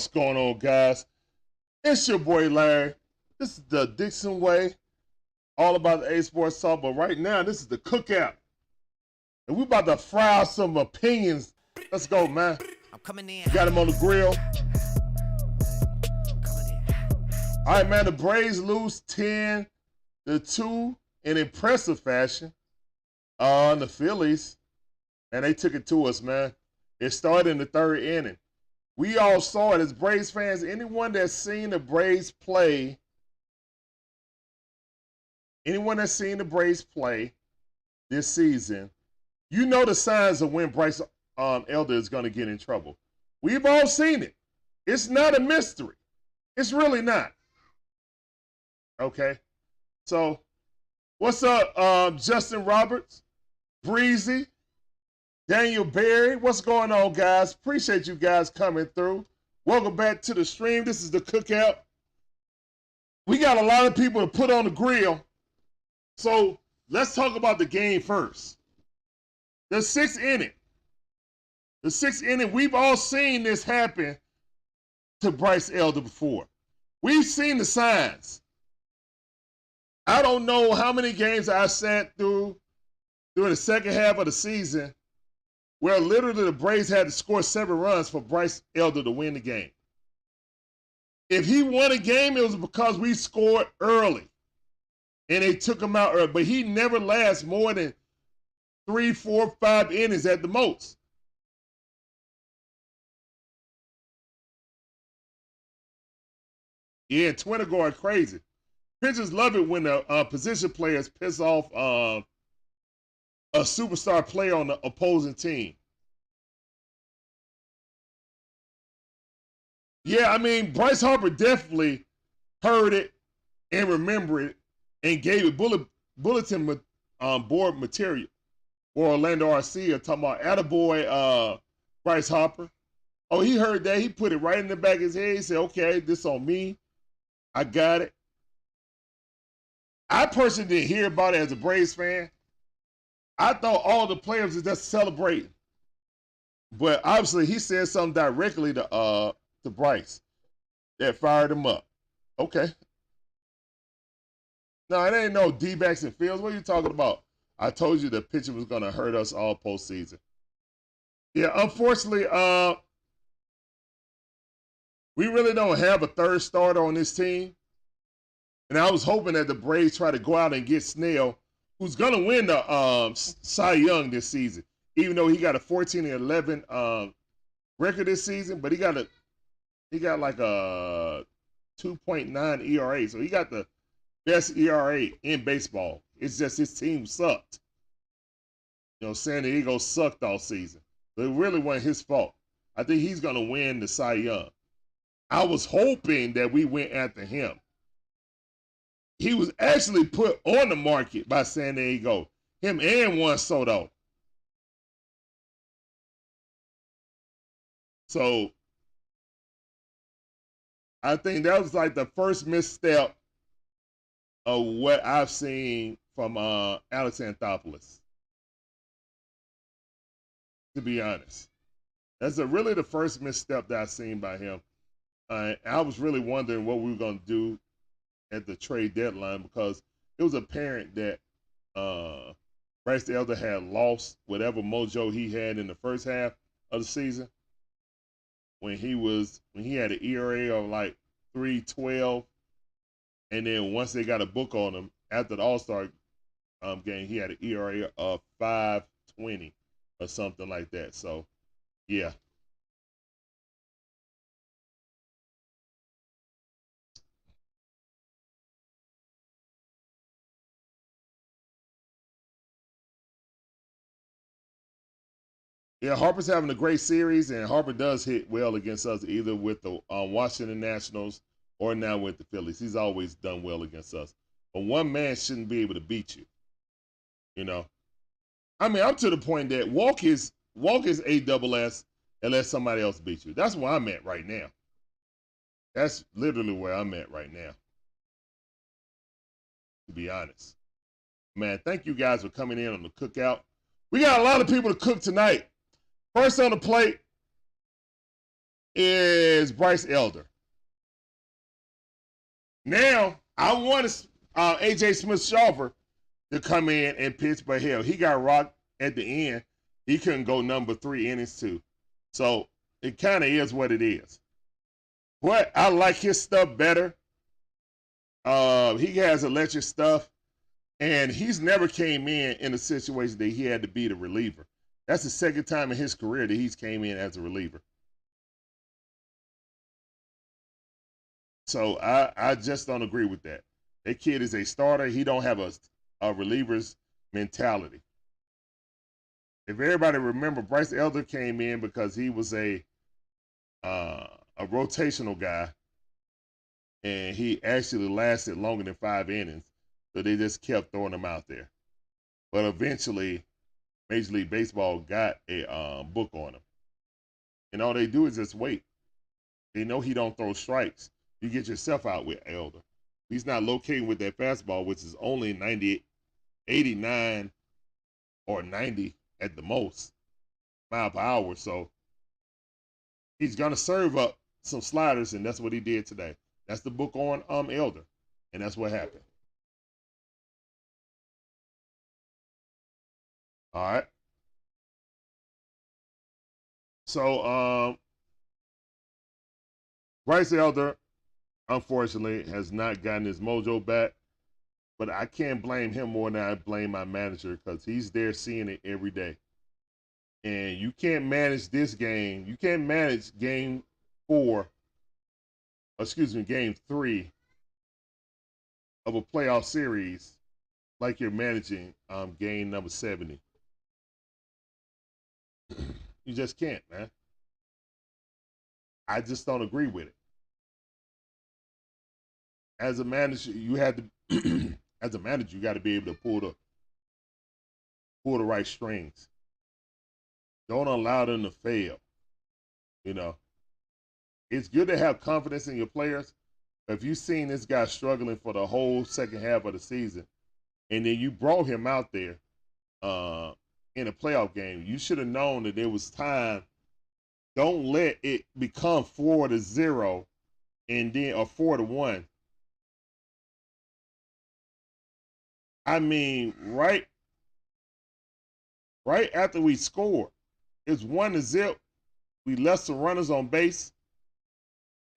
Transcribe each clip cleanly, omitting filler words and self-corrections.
What's going on, guys? It's your boy Larry. This is the Dixon Way, all about the A Sports Talk. But right now, this is the cookout, and we about to fry out some opinions. Let's go, man. I'm coming in. Got him on the grill. All right, man. The Braves lose 10-2 in impressive fashion. The Phillies, and they took it to us, man. It started in the third inning. We all saw it as Braves fans. Anyone that's seen the Braves play, this season, you know the signs of when Bryce Elder is going to get in trouble. We've all seen it. It's not a mystery. It's really not. Okay. So, what's up, Justin Roberts, Breezy, Daniel Berry? What's going on, guys? Appreciate you guys coming through. Welcome back to the stream. This is the cookout. We got a lot of people to put on the grill. So let's talk about the game first. The sixth inning. We've all seen this happen to Bryce Elder before. We've seen the signs. I don't know how many games I sat through during the second half of the season where literally the Braves had to score 7 runs for Bryce Elder to win the game. If he won a game, it was because we scored early and they took him out early. But he never lasts more than 3, 4, 5 innings at the most. Yeah, Twitter going crazy. Pitchers love it when the position players piss off a superstar player on the opposing team. Yeah, I mean, Bryce Harper definitely heard it and remembered it and gave it bulletin board material for Orlando RC talking about attaboy Bryce Harper. Oh, he heard that. He put it right in the back of his head. He said, okay, this on me. I got it. I personally didn't hear about it as a Braves fan. I thought all the players were just celebrating. But obviously he said something directly to Bryce that fired him up. Okay. No, it ain't no D-backs and Fields. What are you talking about? I told you the pitcher was going to hurt us all postseason. Yeah, unfortunately, we really don't have a third starter on this team. And I was hoping that the Braves try to go out and get Snell, who's going to win the Cy Young this season, even though he got a 14-11 record this season, but he got like a 2.9 ERA, so he got the best ERA in baseball. It's just his team sucked. You know, San Diego sucked all season, but it really wasn't his fault. I think he's going to win the Cy Young. I was hoping that we went after him. He was actually put on the market by San Diego. Him and Juan Soto. So I think that was like the first misstep of what I've seen from Alex Anthopoulos. To be honest. That's really the first misstep that I've seen by him. I was really wondering what we were going to do at the trade deadline because it was apparent that Bryce Elder had lost whatever mojo he had in the first half of the season when he had an ERA of like 3.12, and then once they got a book on him after the All-Star game, he had an ERA of 5.20 or something like that. So, yeah. Yeah, Harper's having a great series, and Harper does hit well against us, either with the Washington Nationals or now with the Phillies. He's always done well against us. But one man shouldn't be able to beat you. You know? I mean, I'm to the point that walk is ASS unless somebody else beats you. That's where I'm at right now. That's literally where I'm at right now, to be honest. Man, thank you guys for coming in on the cookout. We got a lot of people to cook tonight. First on the plate, is Bryce Elder. Now, I want AJ Smith-Shawver to come in and pitch, but hell, he got rocked at the end. He couldn't go number 3 innings too. So it kind of is what it is. But I like his stuff better. He has electric stuff, and he's never came in a situation that he had to be the reliever. That's the second time in his career that he's came in as a reliever. So I just don't agree with that. That kid is a starter. He don't have a reliever's mentality. If everybody remember, Bryce Elder came in because he was a rotational guy, and he actually lasted longer than 5 innings. So they just kept throwing him out there. But eventually, Major League Baseball got a book on him. And all they do is just wait. They know he don't throw strikes. You get yourself out with Elder. He's not locating with that fastball, which is only 90, 89 or 90 at the most mile per hour. So he's going to serve up some sliders, and that's what he did today. That's the book on Elder, and that's what happened. All right. So Bryce Elder, unfortunately, has not gotten his mojo back, but I can't blame him more than I blame my manager because he's there seeing it every day. And you can't manage this game. You can't manage game 3 of a playoff series like you're managing game number 70. You just can't, man. I just don't agree with it. As a manager, you have to as a manager, you got to be able to pull the right strings. Don't allow them to fail. You know, it's good to have confidence in your players. But if you've seen this guy struggling for the whole second half of the season, and then you brought him out there in a playoff game, you should have known that there was time. Don't let it become 4-0 and then or 4-1. I mean, right after we scored, it's 1-0. We left some runners on base,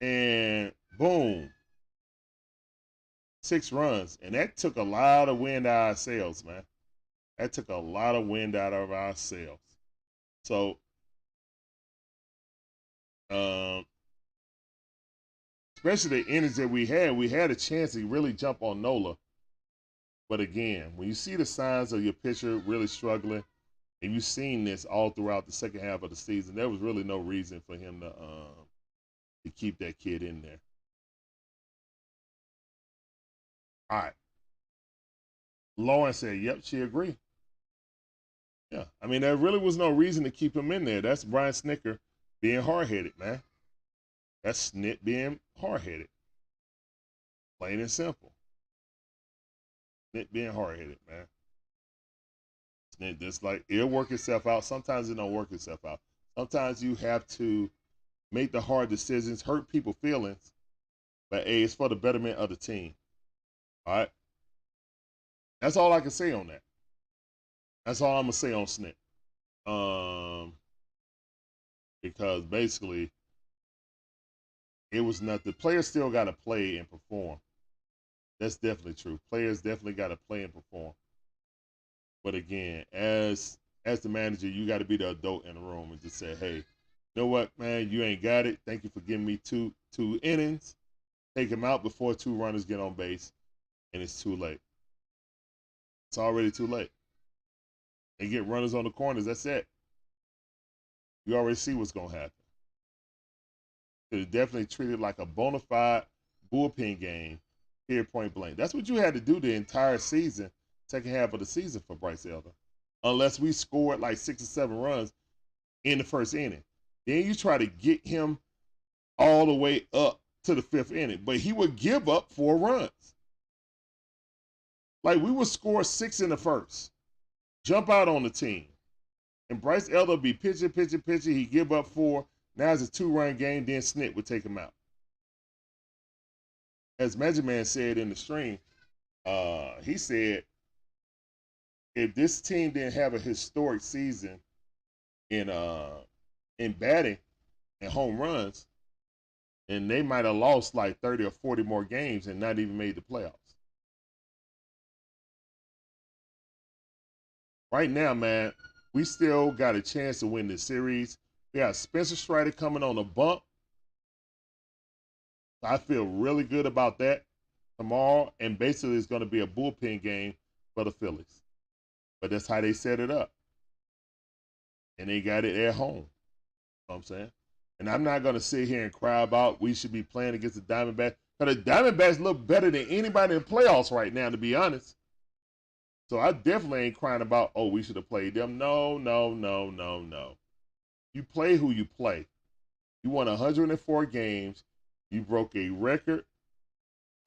and boom, 6 runs, and that took a lot of wind out of our sails, man. That took a lot of wind out of our sails. So, especially the innings that we had a chance to really jump on Nola. But again, when you see the signs of your pitcher really struggling, and you've seen this all throughout the second half of the season, there was really no reason for him to keep that kid in there. All right. Lauren said, yep, she agreed. Yeah, I mean, there really was no reason to keep him in there. That's Brian Snitker being hard-headed, man. That's Snit being hard-headed. Plain and simple. Snit being hard-headed, man. Snit, just like, it'll work itself out. Sometimes it don't work itself out. Sometimes you have to make the hard decisions, hurt people's feelings, but hey, it's for the betterment of the team. All right? That's all I can say on that. That's all I'm going to say on Snit. Because basically, it was nothing. Players still got to play and perform. That's definitely true. Players definitely got to play and perform. But again, as the manager, you got to be the adult in the room and just say, hey, you know what, man, you ain't got it. Thank you for giving me two innings. Take him out before 2 runners get on base, and it's too late. It's already too late. They get runners on the corners. That's it. You already see what's going to happen. It definitely treated like a bona fide bullpen game, here point blank. That's what you had to do the entire season, second half of the season for Bryce Elder. Unless we scored like 6 or 7 runs in the first inning. Then you try to get him all the way up to the 5th inning. But he would give up 4 runs. Like, we would score 6 in the first. Jump out on the team. And Bryce Elder be pitching. He give up 4. Now it's a 2-run game, then Snit would take him out. As Magic Man said in the stream, he said if this team didn't have a historic season in batting and home runs, and they might have lost like 30 or 40 more games and not even made the playoffs. Right now, man, we still got a chance to win this series. We got Spencer Strider coming on a bump. I feel really good about that tomorrow, and basically it's going to be a bullpen game for the Phillies. But that's how they set it up. And they got it at home. You know what I'm saying? And I'm not going to sit here and cry about we should be playing against the Diamondbacks. Because the Diamondbacks look better than anybody in the playoffs right now, to be honest. So I definitely ain't crying about, oh, we should have played them. No. You play who you play. You won 104 games. You broke a record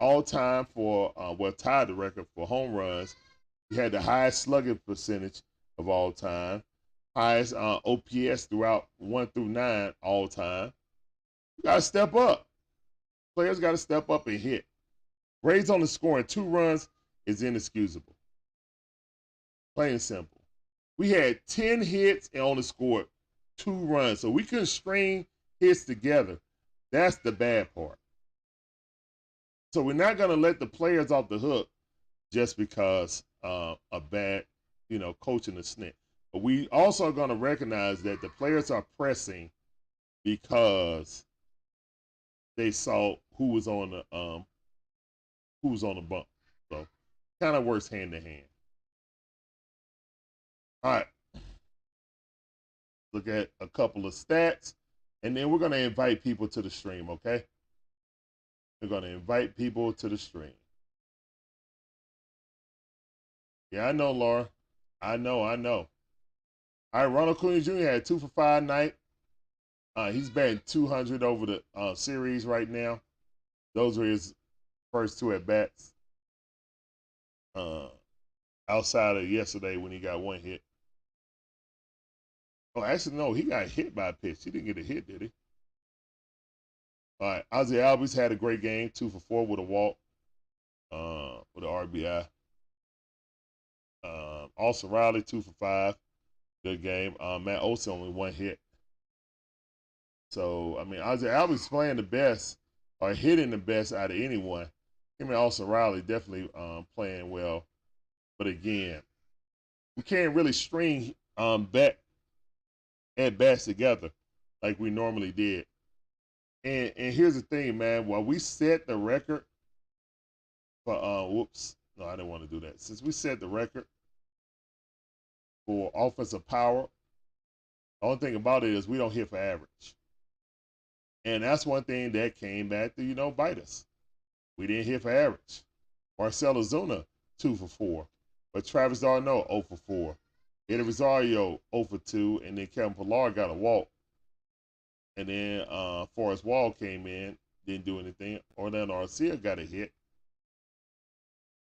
all time for, tied the record for home runs. You had the highest slugging percentage of all time. Highest OPS throughout 1 through 9 all time. You got to step up. Players got to step up and hit. Braves only scoring 2 runs is inexcusable. Plain and simple. We had 10 hits and only scored 2 runs. So we couldn't string hits together. That's the bad part. So we're not going to let the players off the hook just because a bad, coaching the snit. But we also are going to recognize that the players are pressing because they saw who was on the bump. So kind of works hand in hand. All right. Look at a couple of stats, and then we're going to invite people to the stream, okay? We're going to invite people to the stream. Yeah, I know, Laura. I know. All right, Ronald Acuna Jr. had 2 for 5 night. He's batting 200 over the series right now. Those were his first 2 at-bats. Outside of yesterday when he got 1 hit. Oh, actually, no, he got hit by a pitch. He didn't get a hit, did he? All right, Ozzie Albies had a great game, 2 for 4 with a walk, with an RBI. Austin Riley, 2 for 5. Good game. Matt Olson only 1 hit. So, I mean, Ozzie Albies playing the best or hitting the best out of anyone. Him and Austin Riley definitely playing well. But again, we can't really string back at-bats together like we normally did. And here's the thing, man. While we set the record for, no, I didn't want to do that. Since we set the record for offensive power, the only thing about it is we don't hit for average. And that's one thing that came back to, bite us. We didn't hit for average. Marcell Ozuna, 2 for 4. But Travis d'Arnaud, 0 for 4. Eddie Rosario, 0 for 2. And then Kevin Pillar got a walk. And then Forrest Wall came in, didn't do anything. Orlando Arcia got a hit.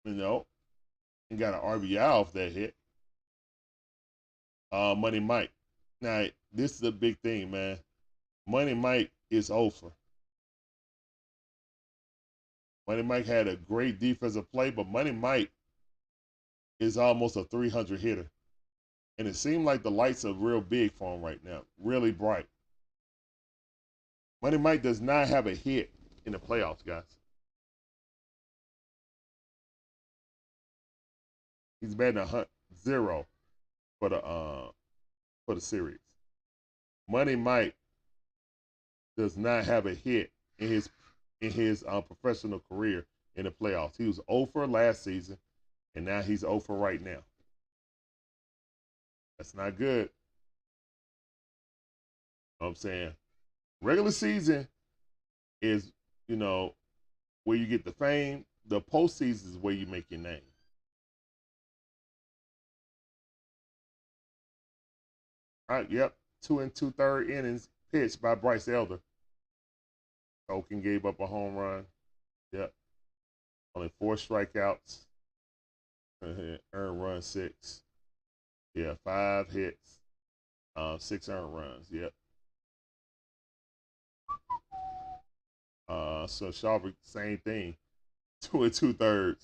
And got an RBI off that hit. Money Mike. Now, this is a big thing, man. Money Mike is over. Money Mike had a great defensive play, but Money Mike is almost a 300 hitter. And it seemed like the lights are real big for him right now, really bright. Money Mike does not have a hit in the playoffs, guys. He's batting 0 for the series. Money Mike does not have a hit in his professional career in the playoffs. He was 0 for last season, and now he's 0 for right now. That's not good. You know what I'm saying? Regular season is, where you get the fame. The postseason is where you make your name. All right, yep. 2 2/3 innings pitched by Bryce Elder. Oaken gave up a home run. Yep. Only 4 strikeouts. Earned run 6. Yeah, 5 hits. 6 earned runs. Yep. So Sharper, same thing. 2 2/3.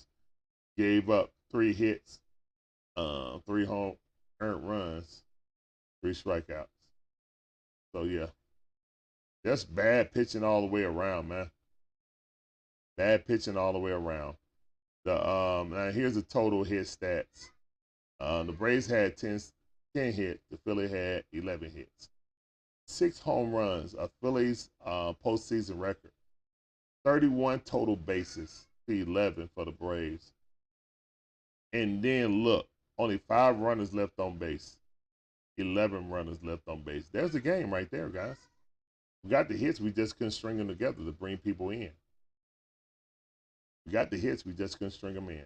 Gave up 3 hits, 3 home earned runs, 3 strikeouts. So yeah, that's bad pitching all the way around, man. Bad pitching all the way around. The now here's the total hit stats. The Braves had 10 hits. The Phillies had 11 hits. 6 home runs, a Phillies postseason record. 31 total bases to 11 for the Braves. And then look, only 5 runners left on base. 11 runners left on base. There's the game right there, guys. We got the hits, we just couldn't string them together to bring people in. We got the hits, we just couldn't string them in.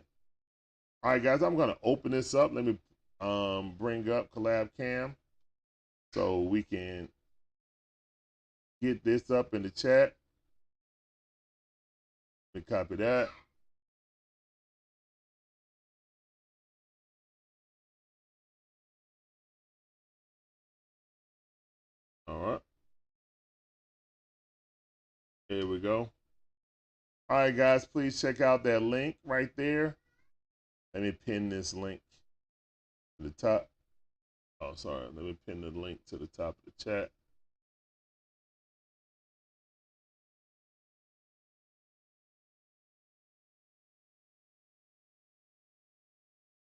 All right, guys, I'm gonna open this up. Let me bring up Collab Cam so we can get this up in the chat. Let me copy that. All right. Here we go. All right, guys, please check out that link right there. Let me pin this link to the top. Oh, sorry. Let me pin the link to the top of the chat.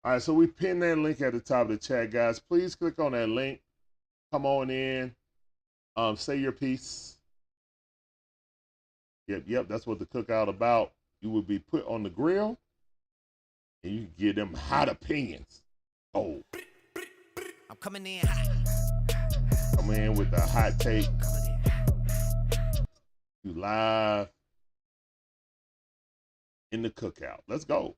All right, so we pinned that link at the top of the chat, guys. Please click on that link. Come on in. Say your piece. Yep, that's what the cookout about. You will be put on the grill, and you can give them hot opinions. Oh, I'm coming in hot. Come in with the hot take. You live in the cookout. Let's go.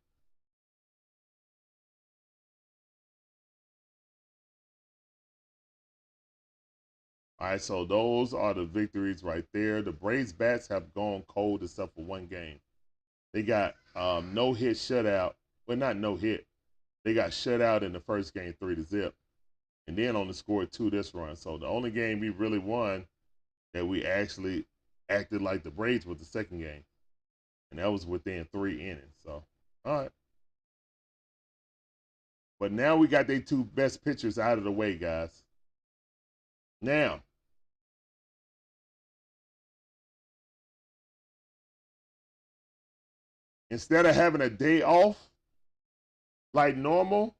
All right, so those are the victories right there. The Braves bats have gone cold except for one game. They got no hit shutout. Well, not no hit. They got shut out in the first game 3-0. And then only scored 2 this run. So the only game we really won that we actually acted like the Braves was the second game. And that was within 3 innings. So, all right. But now we got their 2 best pitchers out of the way, guys. Now, instead of having a day off like normal,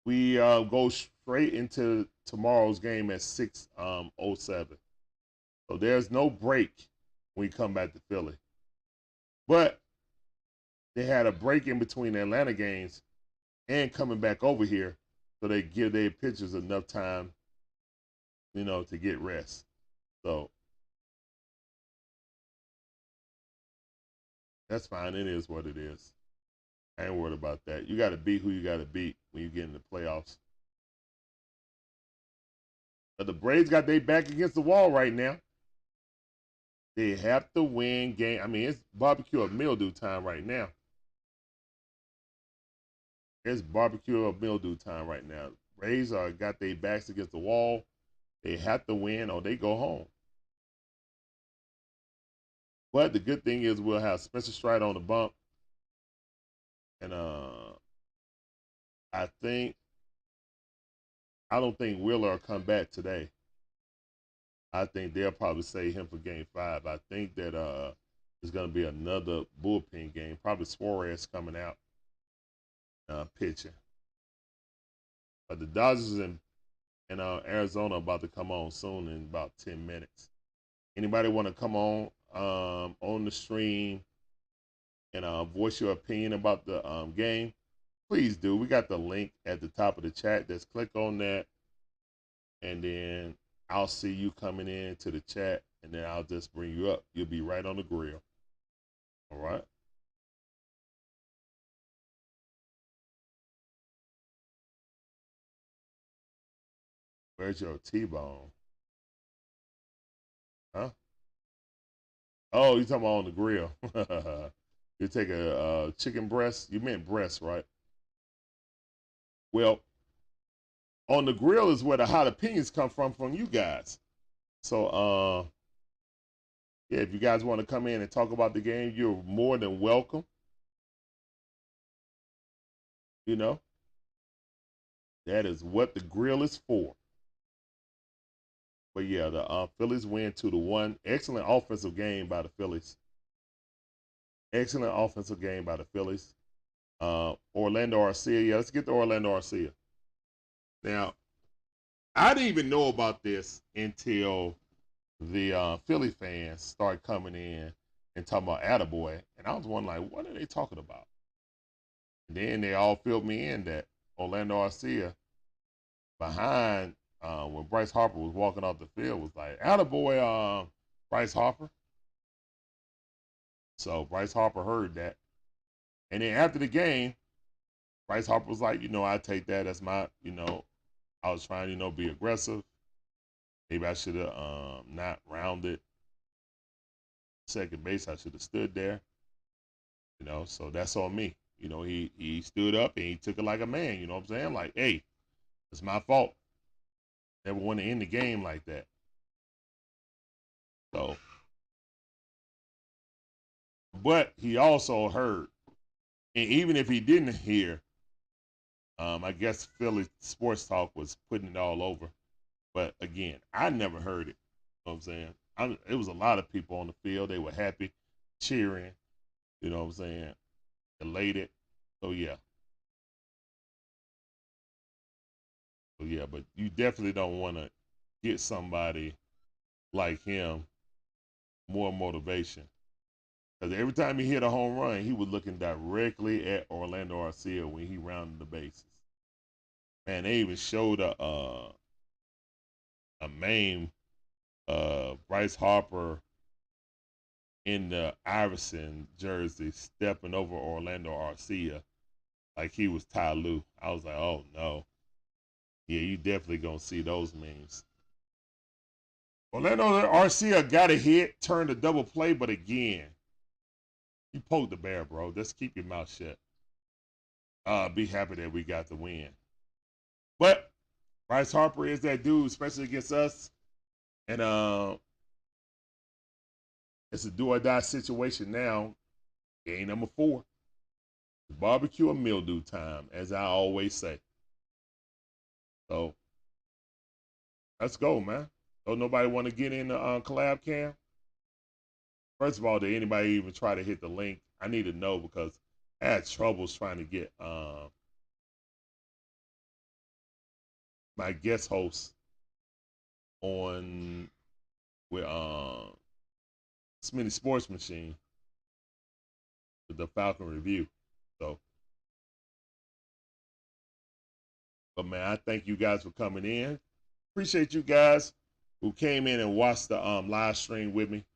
we go straight into tomorrow's game at 6:07. So there's no break when we come back to Philly. But they had a break in between the Atlanta games and coming back over here, so they give their pitchers enough time, to get rest. So that's fine. It is what it is. I ain't worried about that. You got to beat who you got to beat when you get in the playoffs. But the Braves got their back against the wall right now. They have to win game. I mean, it's barbecue or mildew time right now. It's barbecue or mildew time right now. Braves got their backs against the wall. They have to win or they go home. But the good thing is we'll have Spencer Strider on the bump. And I don't think Wheeler will come back today. I think they'll probably save him for game 5. I think that it's going to be another bullpen game. Probably Suarez coming out pitching. But the Dodgers and Arizona are about to come on soon in about 10 minutes. Anybody want to come on the stream and voice your opinion about the game? Please do. We got the link at the top of the chat. Just click on that, and then I'll see you coming in to the chat, and then I'll just bring you up. You'll be right on the grill. All right? Where's your T-bone? Huh? Oh, you talking about on the grill. You take a chicken breast. You meant breast, right? Well, on the grill is where the hot opinions come from you guys. So Yeah, if you guys want to come in and talk about the game, you're more than welcome. You know, that is what the grill is for. But yeah, the Phillies win 2-1. Excellent offensive game by the Phillies. Excellent offensive game by the Phillies. Orlando Arcia. Yeah, let's get to Orlando Arcia. Now, I didn't even know about this until the Philly fans started coming in and talking about Attaboy. And I was wondering, like, what are they talking about? And then they all filled me in that Orlando Arcia, behind when Bryce Harper was walking off the field, was like, Attaboy, Bryce Harper. So Bryce Harper heard that. And then after the game, Bryce Harper was like, I take that as my, I was trying, be aggressive. Maybe I should have not rounded second base. I should have stood there. So that's on me. He stood up and he took it like a man. You know what I'm saying? Like, hey, it's my fault. Never want to end the game like that. So, but he also heard, and even if he didn't hear, I guess Philly Sports Talk was putting it all over. But again, I never heard it. You know what I'm saying? It was a lot of people on the field. They were happy, cheering. You know what I'm saying? Elated. So yeah. But you definitely don't want to get somebody like him more motivation. Because every time he hit a home run, he was looking directly at Orlando Arcia when he rounded the bases. Man, they even showed a meme Bryce Harper in the Iverson jersey stepping over Orlando Arcia like he was Ty Lue. I was like, oh no. Yeah, you definitely gonna see those memes. Orlando Arcia got a hit, turned a double play, but again, you poked the bear, bro. Just keep your mouth shut. Be happy that we got the win. But Bryce Harper is that dude, especially against us. And it's a do or die situation now. Game number 4. Barbecue or mildew time, as I always say. So let's go, man. Don't nobody want to get in the collab cam? First of all, did anybody even try to hit the link? I need to know because I had troubles trying to get my guest host on with Smitty Sports Machine with the Falcon review. So, but man, I thank you guys for coming in. Appreciate you guys who came in and watched the live stream with me.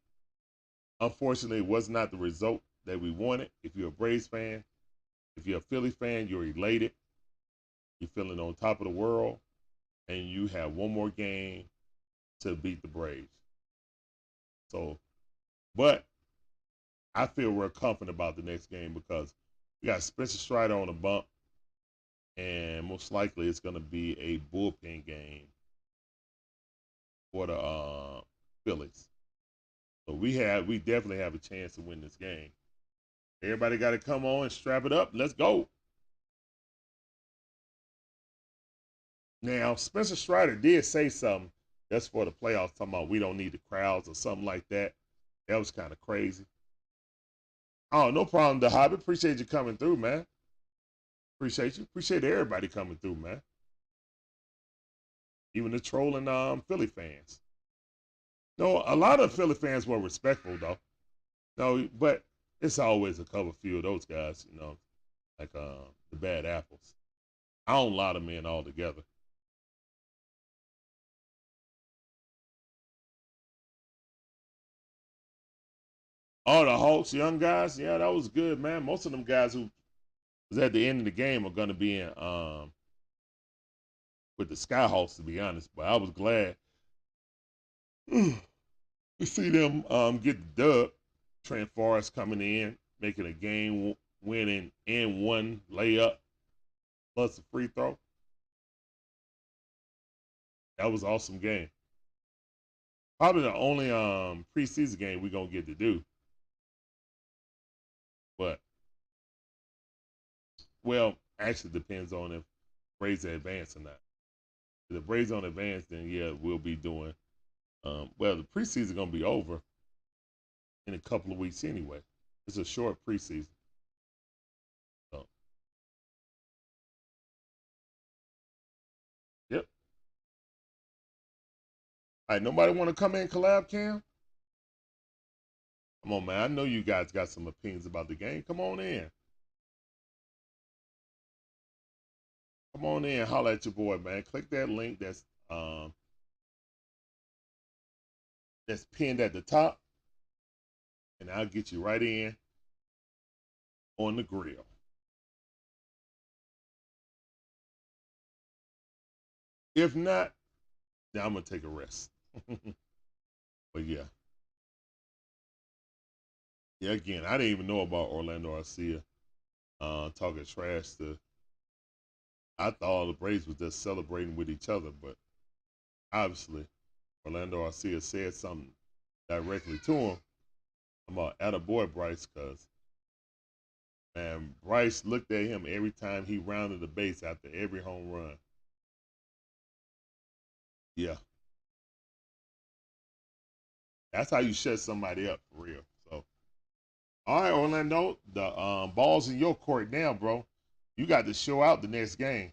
Unfortunately, it was not the result that we wanted. If you're a Braves fan, if you're a Philly fan, you're elated. You're feeling on top of the world, and you have one more game to beat the Braves. So, but I feel real confident about the next game because we got Spencer Strider on a bump, and most likely it's going to be a bullpen game for the Phillies. So we definitely have a chance to win this game. Everybody got to come on and strap it up. Let's go. Now, Spencer Strider did say something that's for the playoffs, talking about we don't need the crowds or something like that. That was kind of crazy. Oh, no problem, The Hobbit. Appreciate you coming through, man. Appreciate you. Appreciate everybody coming through, man. Even the trolling Philly fans. No, a lot of Philly fans were respectful, though. No, but it's always a couple few of those guys, like the bad apples. I don't lot them in altogether. Oh, the Hawks, young guys, yeah, that was good, man. Most of them guys who was at the end of the game are going to be in with the Skyhawks, to be honest. But I was glad to see them get the dub. Trent Forrest coming in, making a game-winning and one layup plus a free throw. That was an awesome game. Probably the only preseason game we're gonna get to do. But well, actually depends on if Braves advance or not. If the Braves don't advance, then yeah, we'll be doing. Well, the preseason gonna be over in a couple of weeks anyway. It's a short preseason. So, yep. All right, nobody want to come in collab, Cam? Come on, man. I know you guys got some opinions about the game. Come on in. Come on in. Holla at your boy, man. Click that link that's pinned at the top, and I'll get you right in on the grill. If not, then I'm gonna take a rest. But yeah. Yeah, again, I didn't even know about Orlando Arcia talking trash to. I thought the Braves was just celebrating with each other, but obviously Orlando Arcia said something directly to him about attaboy Bryce, because man, Bryce looked at him every time he rounded the base after every home run. Yeah, that's how you shut somebody up for real. So, all right, Orlando, the ball's in your court now, bro. You got to show out the next game.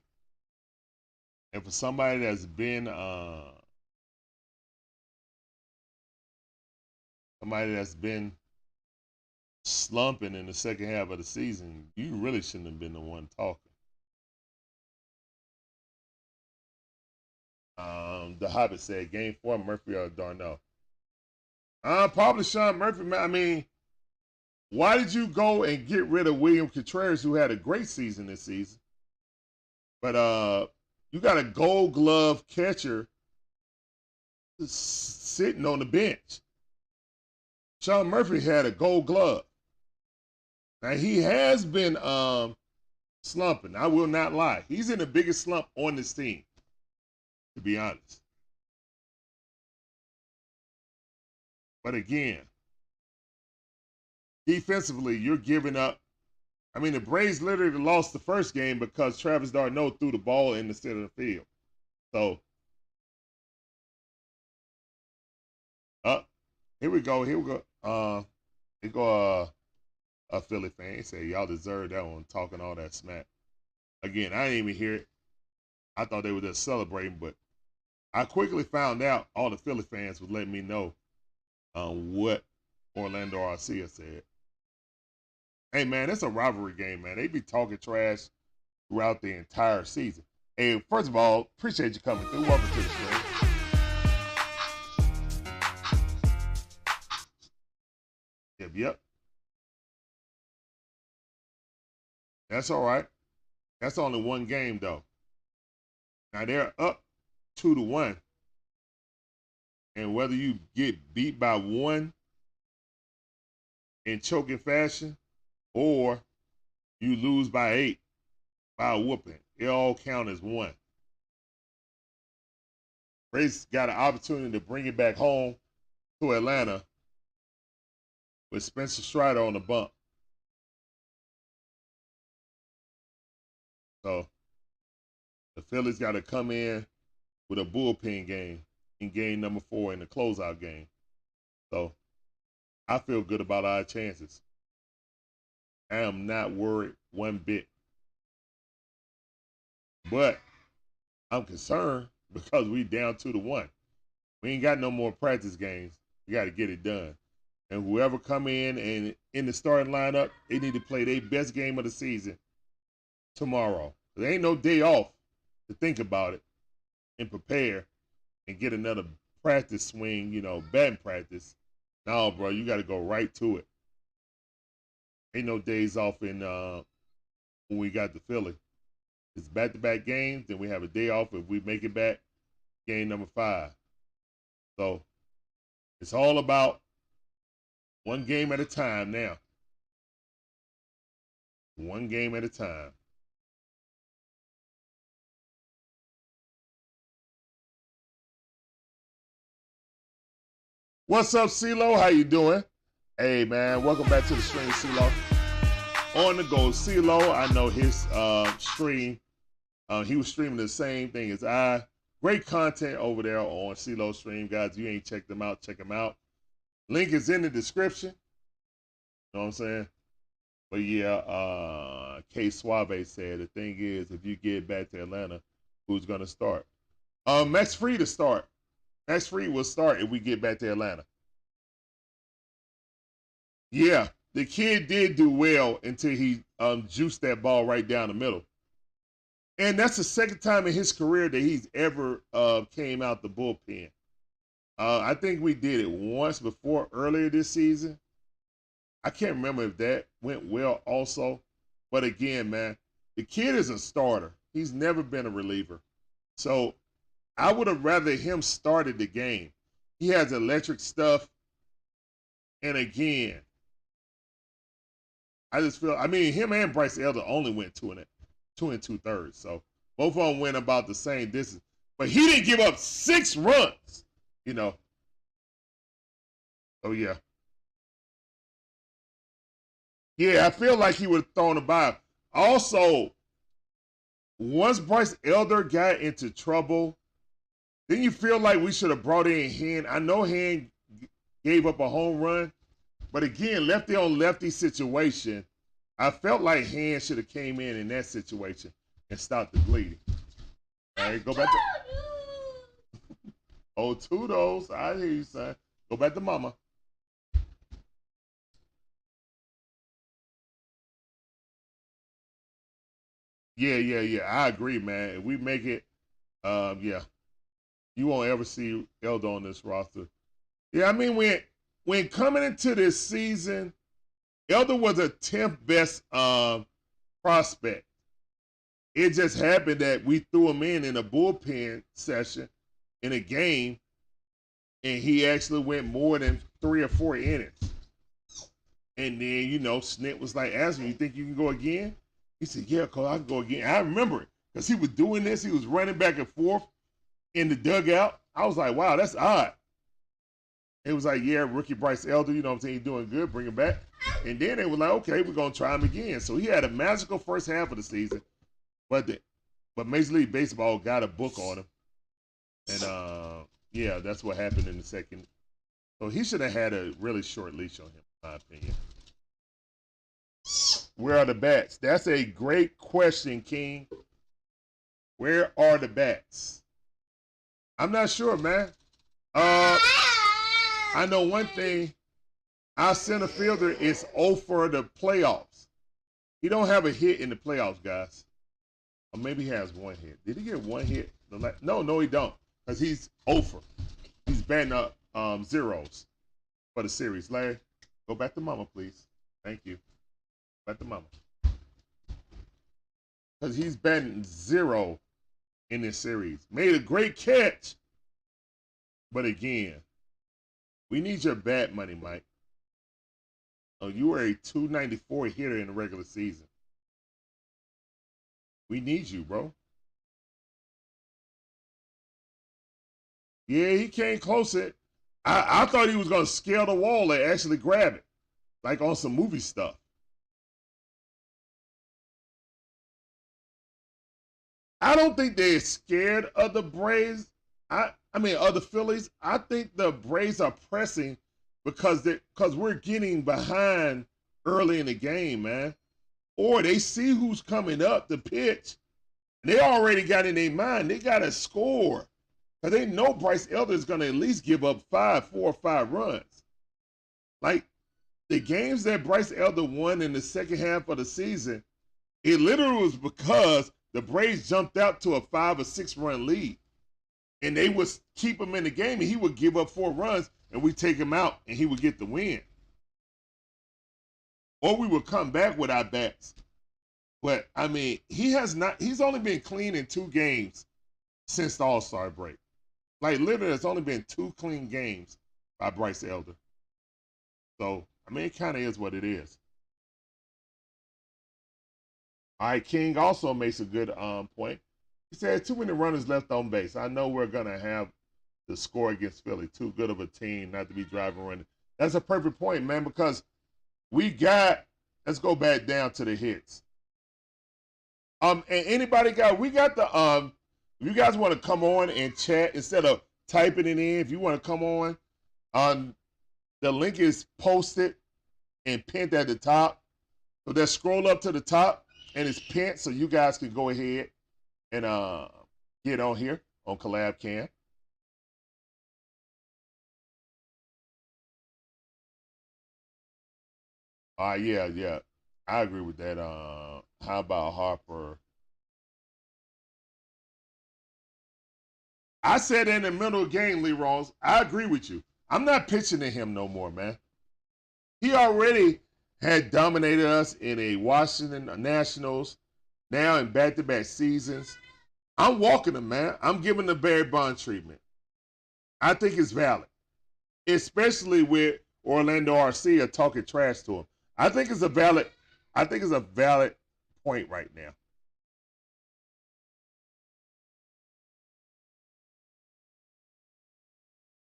And for somebody that's been slumping in the second half of the season, you really shouldn't have been the one talking. The Hobbit said, Game 4, Murphy or Darnell. Probably Sean Murphy, man. I mean, why did you go and get rid of William Contreras, who had a great season this season? But you got a Gold Glove catcher sitting on the bench. Sean Murphy had a Gold Glove. Now he has been slumping. I will not lie. He's in the biggest slump on this team, to be honest. But again, defensively, you're giving up. I mean, the Braves literally lost the first game because Travis d'Arnaud threw the ball in the center of the field. So, here we go. Here we go. Here go a Philly fan. He said, y'all deserve that one, talking all that smack. Again, I didn't even hear it. I thought they were just celebrating, but I quickly found out all the Philly fans was letting me know what Orlando Arcia said. Hey, man, it's a rivalry game, man. They be talking trash throughout the entire season. Hey, first of all, appreciate you coming through. Welcome to the show. Yep. That's all right. That's only one game, though. Now, they're up 2-1. And whether you get beat by one in choking fashion or you lose by 8 by a whooping, it all count as one. Braves got an opportunity to bring it back home to Atlanta with Spencer Strider on the bump. So the Phillies got to come in with a bullpen game in game number 4 in the closeout game. So I feel good about our chances. I am not worried one bit. But I'm concerned because we down 2-1. We ain't got no more practice games. We got to get it done. And whoever come in and in the starting lineup, they need to play their best game of the season tomorrow. There ain't no day off to think about it and prepare and get another practice swing, batting practice. No, bro, you got to go right to it. Ain't no days off in when we got the Philly. It's back-to-back games, then we have a day off if we make it back, game number 5. So it's all about one game at a time now. One game at a time. What's up, CeeLo? How you doing? Hey, man, welcome back to the stream, CeeLo. On the go, CeeLo. I know his stream. He was streaming the same thing as I. Great content over there on CeeLo stream, guys. You ain't checked them out, check them out. Link is in the description. You know what I'm saying? But yeah, K Suave said the thing is, if you get back to Atlanta, who's gonna start? Max Fried to start. Max Fried will start if we get back to Atlanta. Yeah, the kid did do well until he juiced that ball right down the middle. And that's the second time in his career that he's ever came out the bullpen. I think we did it once before earlier this season. I can't remember if that went well also. But again, man, the kid is a starter. He's never been a reliever. So I would have rather him started the game. He has electric stuff. And again, I just feel, I mean, him and Bryce Elder only went 2 2/3. So both of them went about the same distance. But he didn't give up 6 runs, you know. Oh, yeah. Yeah, I feel like he would have thrown a by. Also, once Bryce Elder got into trouble, then you feel like we should have brought in Hen. I know Hen gave up a home run, but again, lefty on lefty situation, I felt like Hen should have came in that situation and stopped the bleeding. All right, go back to oh, Toodles. I hear you, son. Go back to mama. Yeah. I agree, man. If we make it, yeah, you won't ever see Elder on this roster. Yeah, I mean, when coming into this season, Elder was a 10th best prospect. It just happened that we threw him in a bullpen session in a game, and he actually went more than 3 or 4 innings. And then, you know, Snit was like, asking, you think you can go again? He said, yeah, Cole, I can go again. I remember it because he was doing this. He was running back and forth in the dugout. I was like, wow, that's odd. It was like, yeah, rookie Bryce Elder, you know what I'm saying, he's doing good, bring him back. And then they were like, okay, we're going to try him again. So he had a magical first half of the season, but Major League Baseball got a book on him. And, yeah, that's what happened in the second. So he should have had a really short leash on him, in my opinion. Where are the bats? That's a great question, King. Where are the bats? I'm not sure, man. I know one thing. Our center fielder is 0 for the playoffs. He don't have a hit in the playoffs, guys. Or maybe he has 1 hit. Did he get 1 hit? No, he don't. Because he's 0 for. He's batting up zeros for the series. Larry, go back to mama, please. Thank you. Back to mama. Because he's batting 0 in this series. Made a great catch. But again, we need your bat money, Mike. Oh, you were a 294 hitter in the regular season. We need you, bro. Yeah, he came close. I thought he was going to scale the wall and actually grab it, like on some movie stuff. I don't think they're scared of the Braves. I mean, of the Phillies. I think the Braves are pressing because we're getting behind early in the game, man. Or they see who's coming up to pitch. They already got in their mind they got to score. Because they know Bryce Elder is going to at least give up 4 or 5 runs. Like, the games that Bryce Elder won in the second half of the season, it literally was because the Braves jumped out to a 5 or 6 run lead. And they would keep him in the game, and he would give up 4 runs, and we take him out, and he would get the win. Or we would come back with our bats. But, I mean, he's only been clean in 2 games since the All-Star break. Like, literally, there's only been 2 clean games by Bryce Elder. So, I mean, it kind of is what it is. All right, King also makes a good point. He said, too many runners left on base. I know we're going to have to score against Philly. Too good of a team not to be driving running. That's a perfect point, man, because let's go back down to the hits. And anybody we got the if you guys want to come on and chat instead of typing it in, if you want to come on, the link is posted and pinned at the top. So just scroll up to the top and it's pinned so you guys can go ahead and get on here on Collab Cam. Yeah. I agree with that. How about Harper? I said in the middle of the game, Lee Rose, I agree with you. I'm not pitching to him no more, man. He already had dominated us in a Washington Nationals, now in back-to-back seasons. I'm walking him, man. I'm giving the Barry Bonds treatment. I think it's valid, especially with Orlando Arcia talking trash to him. I think it's a valid point right now.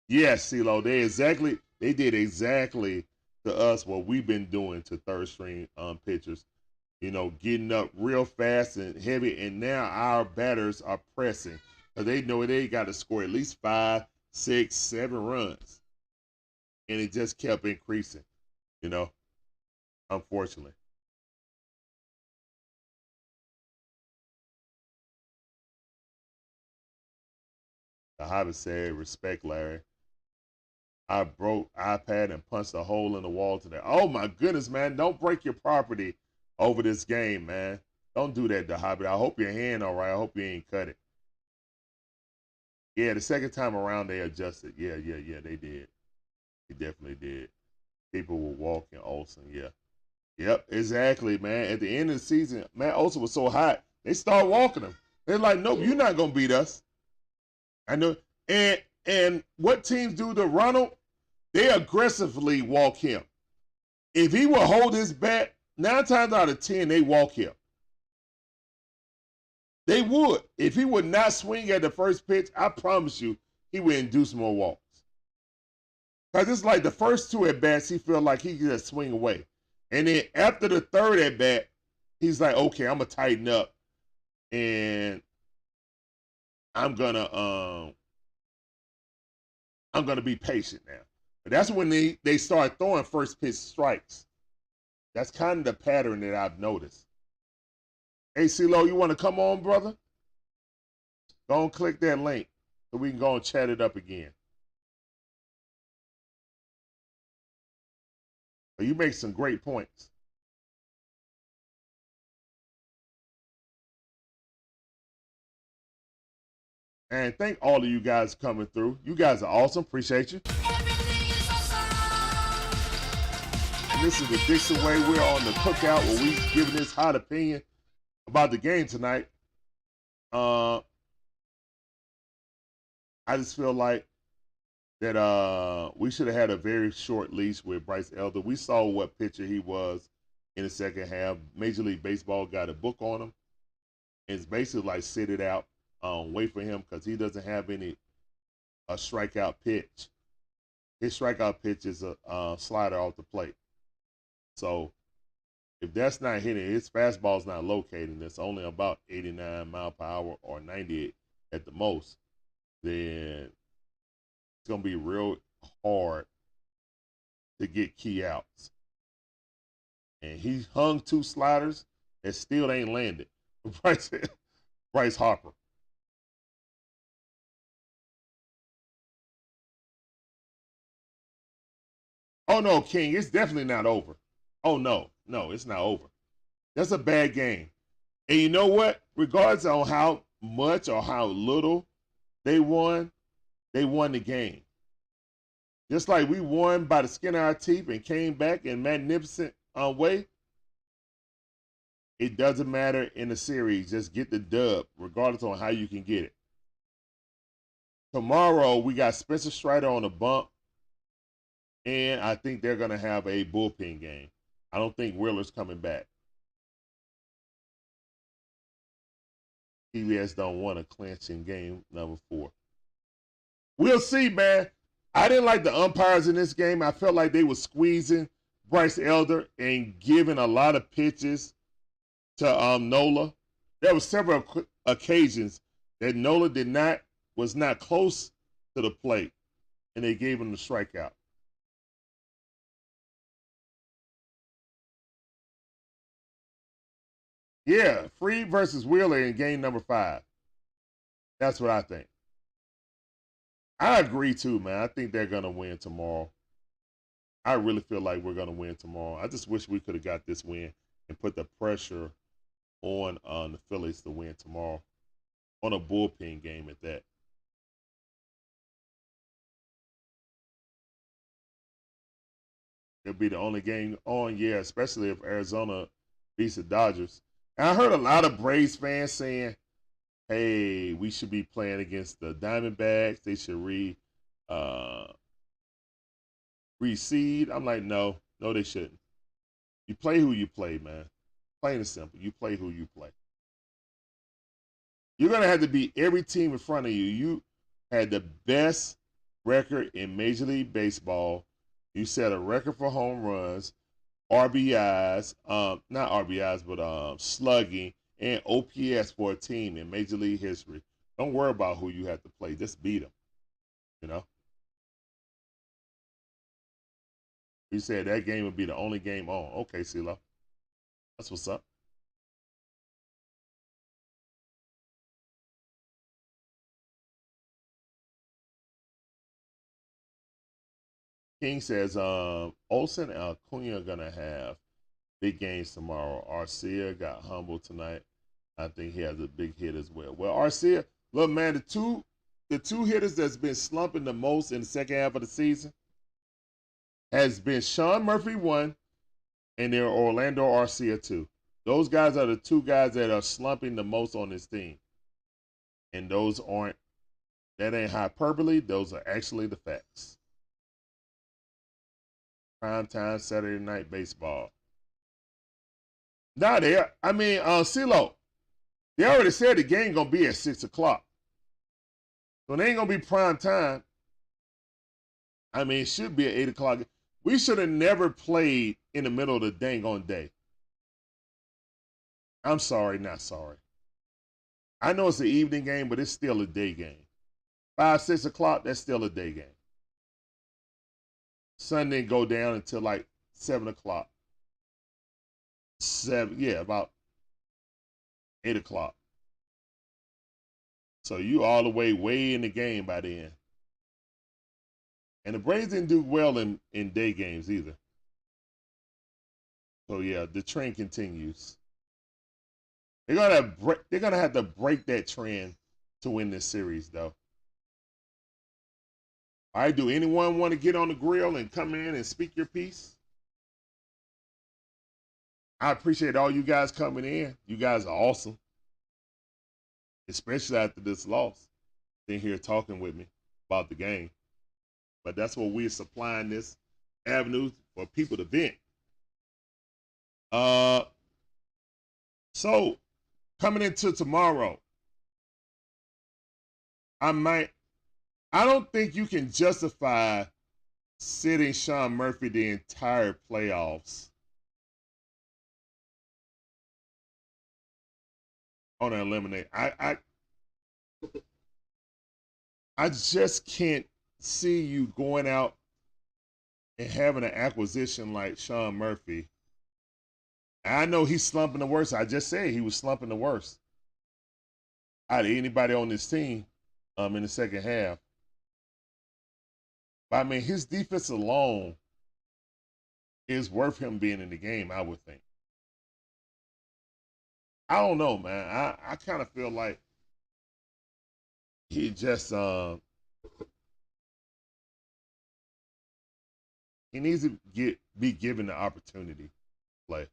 Yes, CeeLo, they did exactly to us what we've been doing to third string pitchers. You know, getting up real fast and heavy, and now our batters are pressing because they know they got to score at least 5, 6, 7 runs, and it just kept increasing. You know, unfortunately. The Hobbit said, "Respect, Larry. I broke iPad and punched a hole in the wall today." Oh my goodness, man! Don't break your property over this game, man. Don't do that, the Hobbit. I hope your hand all right. I hope you ain't cut it. Yeah, the second time around they adjusted. Yeah, they did. They definitely did. People were walking Olsen. Yeah. Yep, exactly, man. At the end of the season, man, Olsen was so hot. They start walking him. They're like, nope, you're not gonna beat us. I know. And what teams do to Ronald? They aggressively walk him. If he will hold his bat, 9 times out of 10, they walk him. They would. If he would not swing at the first pitch, I promise you, he would induce more walks. Because it's like the first 2 at bats, he felt like he could just swing away. And then after the 3rd at bat, he's like, okay, I'm gonna tighten up and I'm gonna be patient now. But that's when they start throwing first pitch strikes. That's kind of the pattern that I've noticed. Hey, CeeLo, you want to come on, brother? Go and click that link so we can go and chat it up again. But you make some great points. And thank all of you guys coming through. You guys are awesome. Appreciate you. And this is the Dixon Way. We're on the cookout where we giving this hot opinion about the game tonight. I just feel like that we should have had a very short leash with Bryce Elder. We saw what pitcher he was in the second half. Major League Baseball got a book on him. It's basically like sit it out, wait for him because he doesn't have a strikeout pitch. His strikeout pitch is a slider off the plate. So if that's not hitting, his fastball's not locating. It's only about 89 mile per hour or 98 at the most. Then it's gonna be real hard to get key outs. And he hung 2 sliders that still ain't landed. Bryce Harper. Oh no, King, it's definitely not over. Oh no, it's not over. That's a bad game. And you know what? Regardless on how much or how little they won the game. Just like we won by the skin of our teeth and came back in magnificent way. It doesn't matter in the series. Just get the dub, regardless on how you can get it. Tomorrow, we got Spencer Strider on the bump, and I think they're going to have a bullpen game. I don't think Wheeler's coming back. TBS don't want a clinch in game number 4. We'll see, man. I didn't like the umpires in this game. I felt like they were squeezing Bryce Elder and giving a lot of pitches to Nola. There were several occasions that Nola was not close to the plate, and they gave him the strikeout. Yeah, Freed versus Wheeler in game number 5. That's what I think. I agree too, man. I think they're gonna win tomorrow. I really feel like we're gonna win tomorrow. I just wish we could have got this win and put the pressure on the Phillies to win tomorrow on a bullpen game at that. It'll be the only game on, yeah, especially if Arizona beats the Dodgers. And I heard a lot of Braves fans saying, hey, we should be playing against the Diamondbacks. They should reseed. I'm like, no, they shouldn't. You play who you play, man. Plain and simple. You play who you play. You're gonna have to beat every team in front of you. You had the best record in Major League Baseball. You set a record for home runs, RBIs, not RBIs, but slugging and OPS for a team in Major League history. Don't worry about who you have to play. Just beat them. You know. He said that game would be the only game on. Okay, CeeLo. That's what's up. King says Olsen and Acuna are gonna have big games tomorrow. Arcia got humbled tonight. I think he has a big hit as well. Well, Arcia, look, man, the two hitters that's been slumping the most in the second half of the season has been Sean Murphy 1 and then Orlando Arcia 2. Those guys are the two guys that are slumping the most on this team. And that ain't hyperbole. Those are actually the facts. Primetime Saturday night baseball. Nah, CeeLo, they already said the game gonna be at 6 o'clock. So it ain't gonna be prime time. I mean, it should be at 8 o'clock. We should have never played in the middle of the dang on day. I'm sorry, not sorry. I know it's an evening game, but it's still a day game. 5, 6 o'clock, that's still a day game. Sun didn't go down until like 7 o'clock. 7, yeah, about 8 o'clock. So you all the way in the game by then. And the Braves didn't do well in day games either. So yeah, the trend continues. They're gonna have to break that trend to win this series, though. All right, do anyone want to get on the grill and come in and speak your piece? I appreciate all you guys coming in. You guys are awesome, especially after this loss. Been here talking with me about the game. But that's what we're supplying this avenue for people to vent. So coming into tomorrow, I don't think you can justify sitting Sean Murphy the entire playoffs on an eliminate. I just can't see you going out and having an acquisition like Sean Murphy. I know he's slumping the worst. I just said he was slumping the worst out of anybody on this team in the second half. But I mean, his defense alone is worth him being in the game, I would think. I don't know, man. I kind of feel like he just he needs to be given the opportunity to play.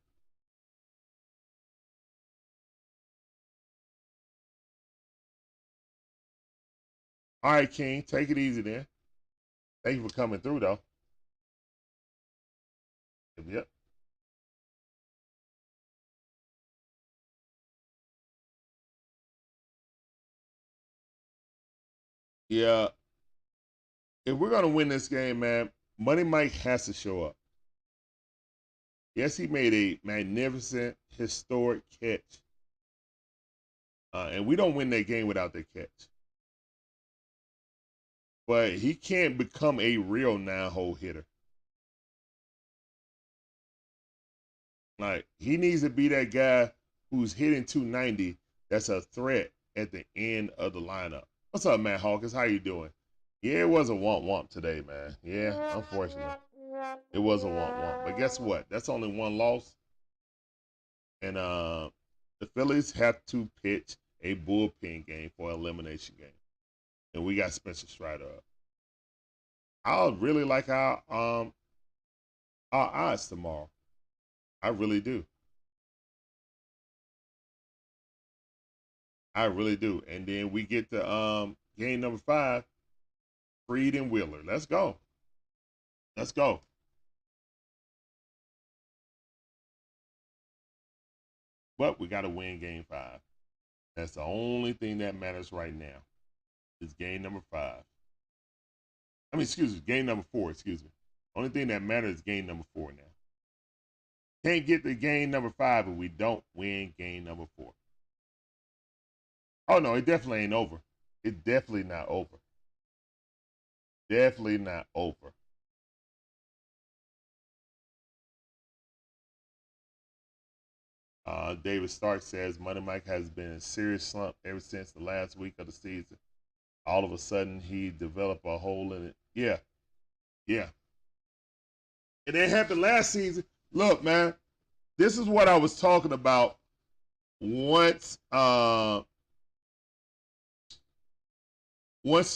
All right, King, take it easy then. Thank you for coming through, though. Yep. Yeah. if we're gonna win this game, man, Money Mike has to show up. Yes, he made a magnificent, historic catch, and we don't win that game without that catch. But he can't become a real 9-hole hitter. Like, he needs to be that guy who's hitting 290 that's a threat at the end of the lineup. What's up, Matt Hawkins? How you doing? Yeah, it was a womp today, man. Yeah, unfortunately. It was a womp. But guess what? That's only one loss. And the Phillies have to pitch a bullpen game for an elimination game. And we got Spencer Strider up. I really like our odds tomorrow. I really do. I really do. And then we get to game number 5, Freed and Wheeler. Let's go. Let's go. But we got to win game 5. That's the only thing that matters right now. Is game number 5. I mean, excuse me, game number 4, excuse me. Only thing that matters is game number 4 now. Can't get to game number 5 if we don't win game number 4. Oh, no, it definitely ain't over. It's definitely not over. Definitely not over. David Stark says, Money Mike has been in a serious slump ever since the last week of the season. All of a sudden, he developed a hole in it. Yeah. And it happened last season. Look, man, this is what I was talking about once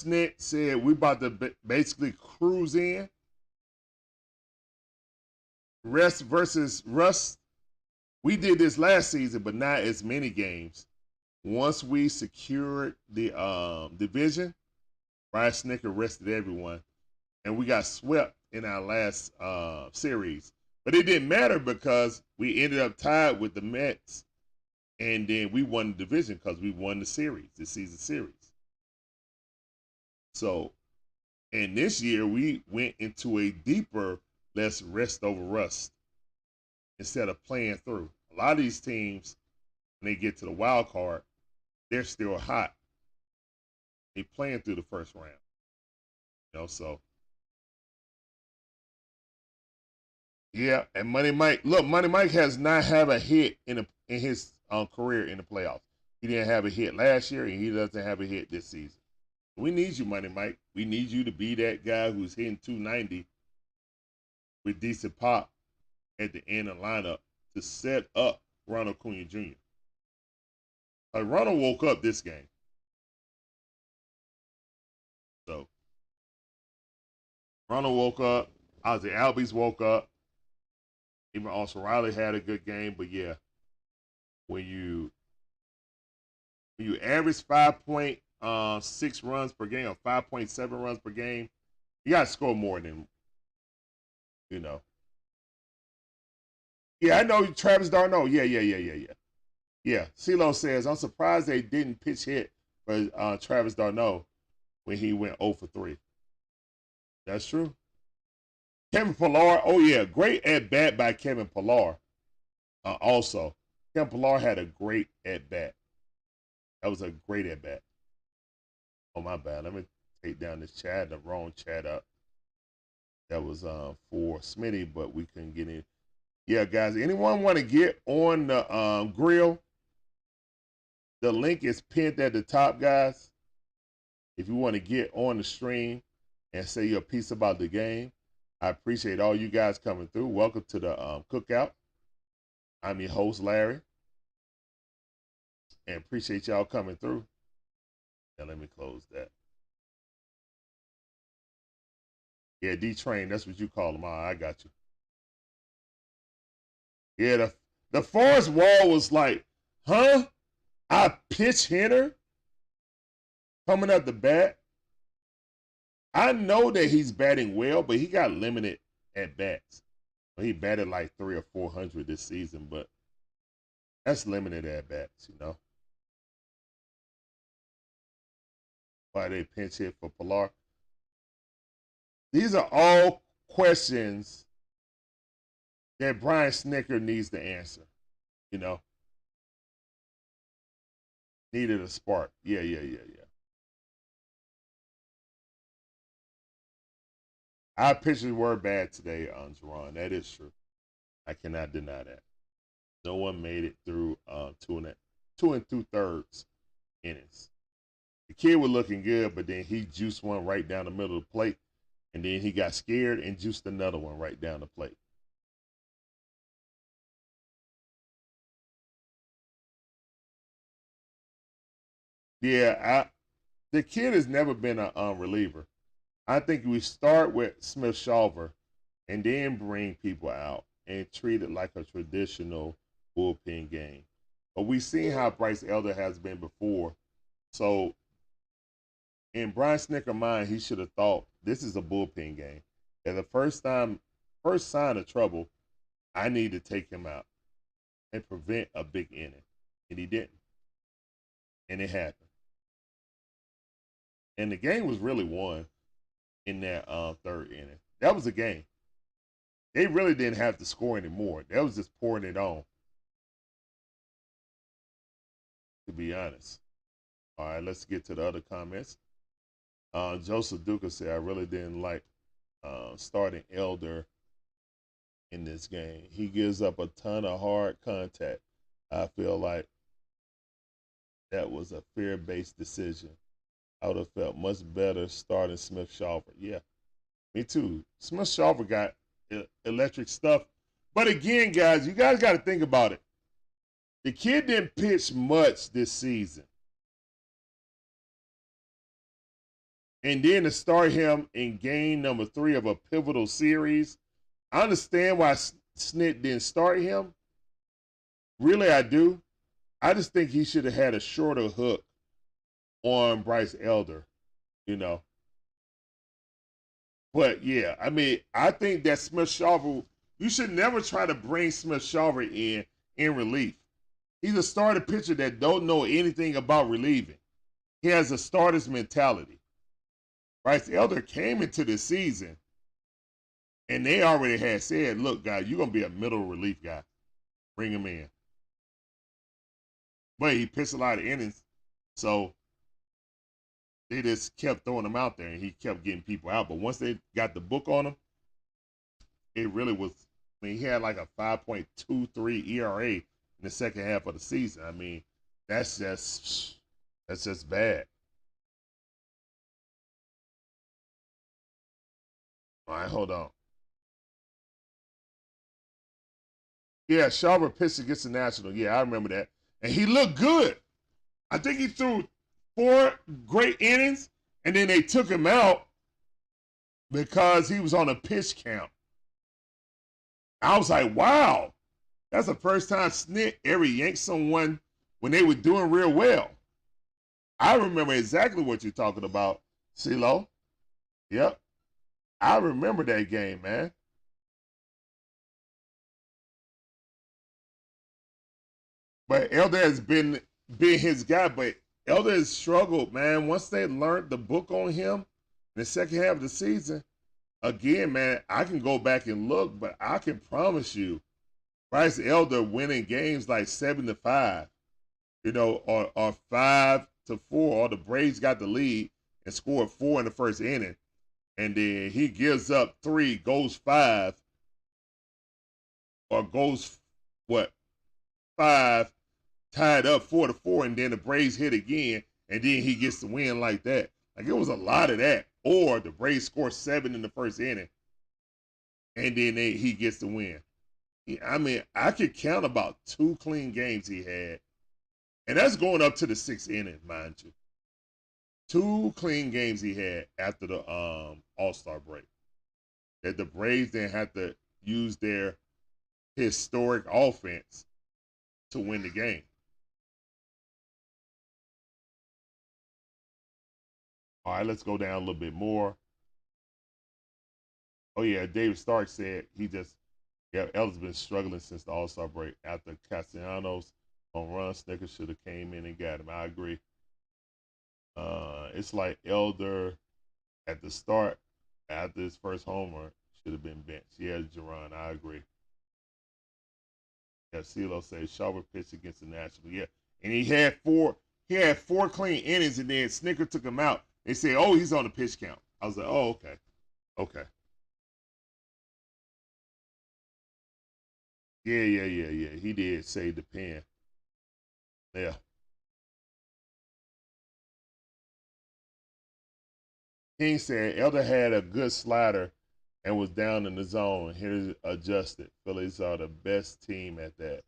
Nick said we about to basically cruise in. Rest versus Rust. We did this last season, but not as many games. Once we secured the division, Brian Snicker rested everyone, and we got swept in our last series. But it didn't matter because we ended up tied with the Mets, and then we won the division because we won the series, the season series. So, and this year we went into a deeper, let's rest over rust instead of playing through. A lot of these teams, when they get to the wild card, they're still hot. They playing through the first round. So yeah, and Money Mike, look, Money Mike has not had a hit in his career in the playoffs. He didn't have a hit last year, and he doesn't have a hit this season. We need you, Money Mike. We need you to be that guy who's hitting 290 with decent pop at the end of the lineup to set up Ronald Acuna Jr. Ronald woke up this game. So Ronald woke up. Ozzie Albies woke up. Even Austin Riley had a good game. But yeah, when you average 5.6 runs per game or 5.7 runs per game, you got to score more than, Yeah, I know Travis d'Arnaud. Yeah. Yeah, CeeLo says, I'm surprised they didn't pitch hit for Travis d'Arnaud when he went 0 for 3. That's true. Kevin Pillar, oh yeah, great at bat by Kevin Pillar. Also, Kevin Pillar had a great at bat. That was a great at bat. Oh my bad. Let me take down this chat, the wrong chat up. That was for Smitty, but we couldn't get in. Yeah, guys, anyone want to get on the grill? The link is pinned at the top, guys. If you want to get on the stream and say your piece about the game, I appreciate all you guys coming through. Welcome to the cookout. I'm your host, Larry, and appreciate y'all coming through. Now let me close that. Yeah, D-Train, that's what you call them. I got you. Yeah, the Forest Wall was like, huh? I pitch hitter coming up the bat. I know that he's batting well, but he got limited at bats. He batted like 300 or 400 this season, but that's limited at bats, Why they pinch hit for Pilar? These are all questions that Brian Snitker needs to answer. You know, needed a spark. Yeah. Our pitchers were bad today, Jerron. That is true. I cannot deny that. No one made it through two and two thirds innings. The kid was looking good, but then he juiced one right down the middle of the plate, and then he got scared and juiced another one right down the plate. Yeah, the kid has never been a reliever. I think we start with Smith Shawver and then bring people out and treat it like a traditional bullpen game. But we've seen how Bryce Elder has been before. So in Brian Snitker's mind, he should have thought this is a bullpen game. At the first sign of trouble, I need to take him out and prevent a big inning. And he didn't. And it happened. And the game was really won in that third inning. That was a game. They really didn't have to score anymore. That was just pouring it on, to be honest. All right, let's get to the other comments. Joseph Duca said, I really didn't like starting Elder in this game. He gives up a ton of hard contact. I feel like that was a fear-based decision. I would have felt much better starting Smith Shawver. Yeah, me too. Smith Shawver got electric stuff. But again, guys, you guys got to think about it. The kid didn't pitch much this season. And then to start him in game number 3 of a pivotal series, I understand why Snit didn't start him. Really, I do. I just think he should have had a shorter hook on Bryce Elder, you know. But yeah, I mean, I think that Smith Shawver, you should never try to bring Smith Shawver in relief. He's a starter pitcher that don't know anything about relieving. He has a starter's mentality. Bryce Elder came into the season and they already had said, look, guy, you're going to be a middle relief guy. Bring him in. But he pitched a lot of innings, so they just kept throwing him out there, and he kept getting people out. But once they got the book on him, it really was. I mean, he had like a 5.23 ERA in the second half of the season. I mean, that's just bad. All right, hold on. Yeah, Shawver pitched against the National. Yeah, I remember that. And he looked good. I think he threw 4 great innings, and then they took him out because he was on a pitch count. I was like, wow, that's the first time Snit ever yanked someone when they were doing real well. I remember exactly what you're talking about, CeeLo. Yep. I remember that game, man. But Elder has been his guy, but Elder has struggled, man. Once they learned the book on him in the second half of the season, again, man, I can go back and look, but I can promise you, Bryce Elder winning games like 7-5, you know, or 5-4, or the Braves got the lead and scored 4 in the first inning, and then he gives up 3, goes 5, or goes 5, tied up 4-4, and then the Braves hit again, and then he gets the win like that. Like, it was a lot of that. Or the Braves score 7 in the first inning, and then he gets the win. I mean, I could count about 2 clean games he had, and that's going up to the 6th inning, mind you. 2 clean games he had after the All-Star break. That the Braves didn't have to use their historic offense to win the game. All right, let's go down a little bit more. Oh, yeah, David Stark said Elder's been struggling since the All-Star break. After Castellanos on run, Snickers should have came in and got him. I agree. It's like Elder at the start After his first homer, should have been benched. Yeah, Jerron, I agree. Yeah, CeeLo says Sharper pitched against the Nationals. Yeah, and he had four clean innings, and then Snicker took him out. They said, "Oh, he's on the pitch count." I was like, "Oh, okay, okay." Yeah. He did save the pen. Yeah. King said Elder had a good slider and was down in the zone. Here adjusted. Phillies are the best team at that.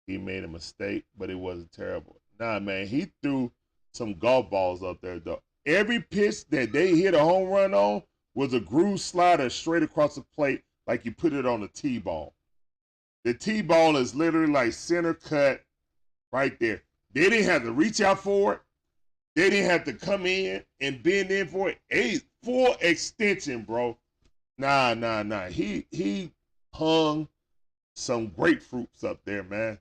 He made a mistake, but it wasn't terrible. Nah, man, he threw some golf balls up there, though. Every pitch that they hit a home run on was a groove slider straight across the plate, like you put it on a tee ball. The tee ball is literally like center cut right there. They didn't have to reach out for it. They didn't have to come in and bend in for it. A full extension, bro. Nah. He hung some grapefruits up there, man.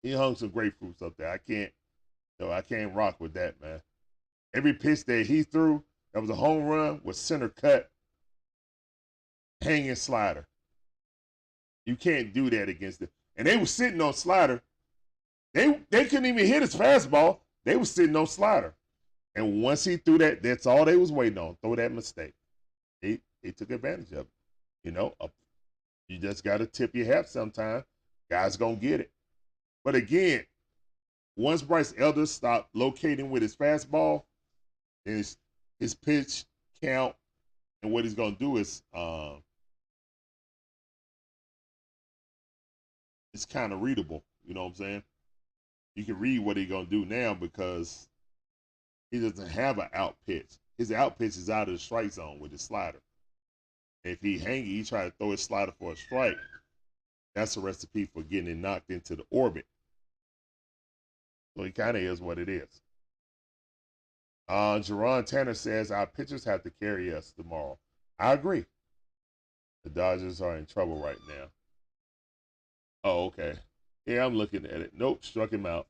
He hung some grapefruits up there. I can't rock with that, man. Every pitch that he threw that was a home run was center cut, hanging slider. You can't do that against them. And they were sitting on slider. They couldn't even hit his fastball. They were sitting on slider. And once he threw that, that's all they was waiting on. Throw that mistake. They took advantage of it. You know, you just got to tip your hat sometime. Guys going to get it. But again, once Bryce Elder stopped locating with his fastball, his pitch count and what he's going to do is it's kind of readable. You know what I'm saying? You can read what he's going to do now because he doesn't have an out pitch. His out pitch is out of the strike zone with his slider. If he hang it, he try to throw his slider for a strike. That's a recipe for getting it knocked into the orbit. So it kind of is what it is. Jerron Tanner says our pitchers have to carry us tomorrow. I agree. The Dodgers are in trouble right now. Oh, okay. Yeah, I'm looking at it. Nope, struck him out.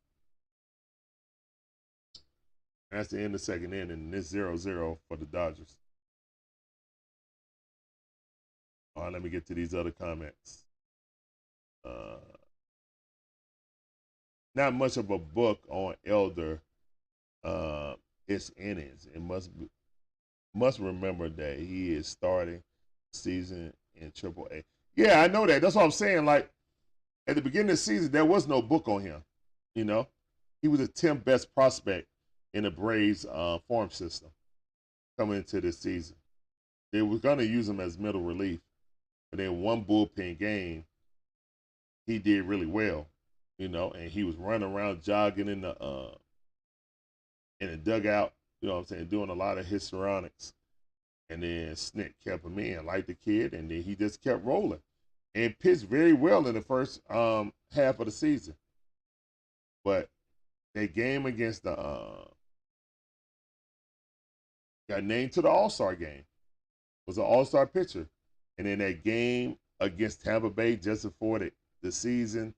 That's the end of the second inning, and it's 0-0 for the Dodgers. All right, let me get to these other comments. Not much of a book on Elder. Its innings. It must remember that he is starting season in AAA. Yeah, I know that. That's what I'm saying. Like at the beginning of the season, there was no book on him. You know, he was the 10th best prospect in the Braves farm system coming into this season. They were going to use him as middle relief, but then one bullpen game, he did really well. You know, and he was running around jogging in the dugout, you know what I'm saying, doing a lot of histrionics. And then Snick kept him in, like the kid, and then he just kept rolling. And pitched very well in the first half of the season. But that game against the got named to the All-Star game. Was an All-Star pitcher. And then that game against Tampa Bay just before the season,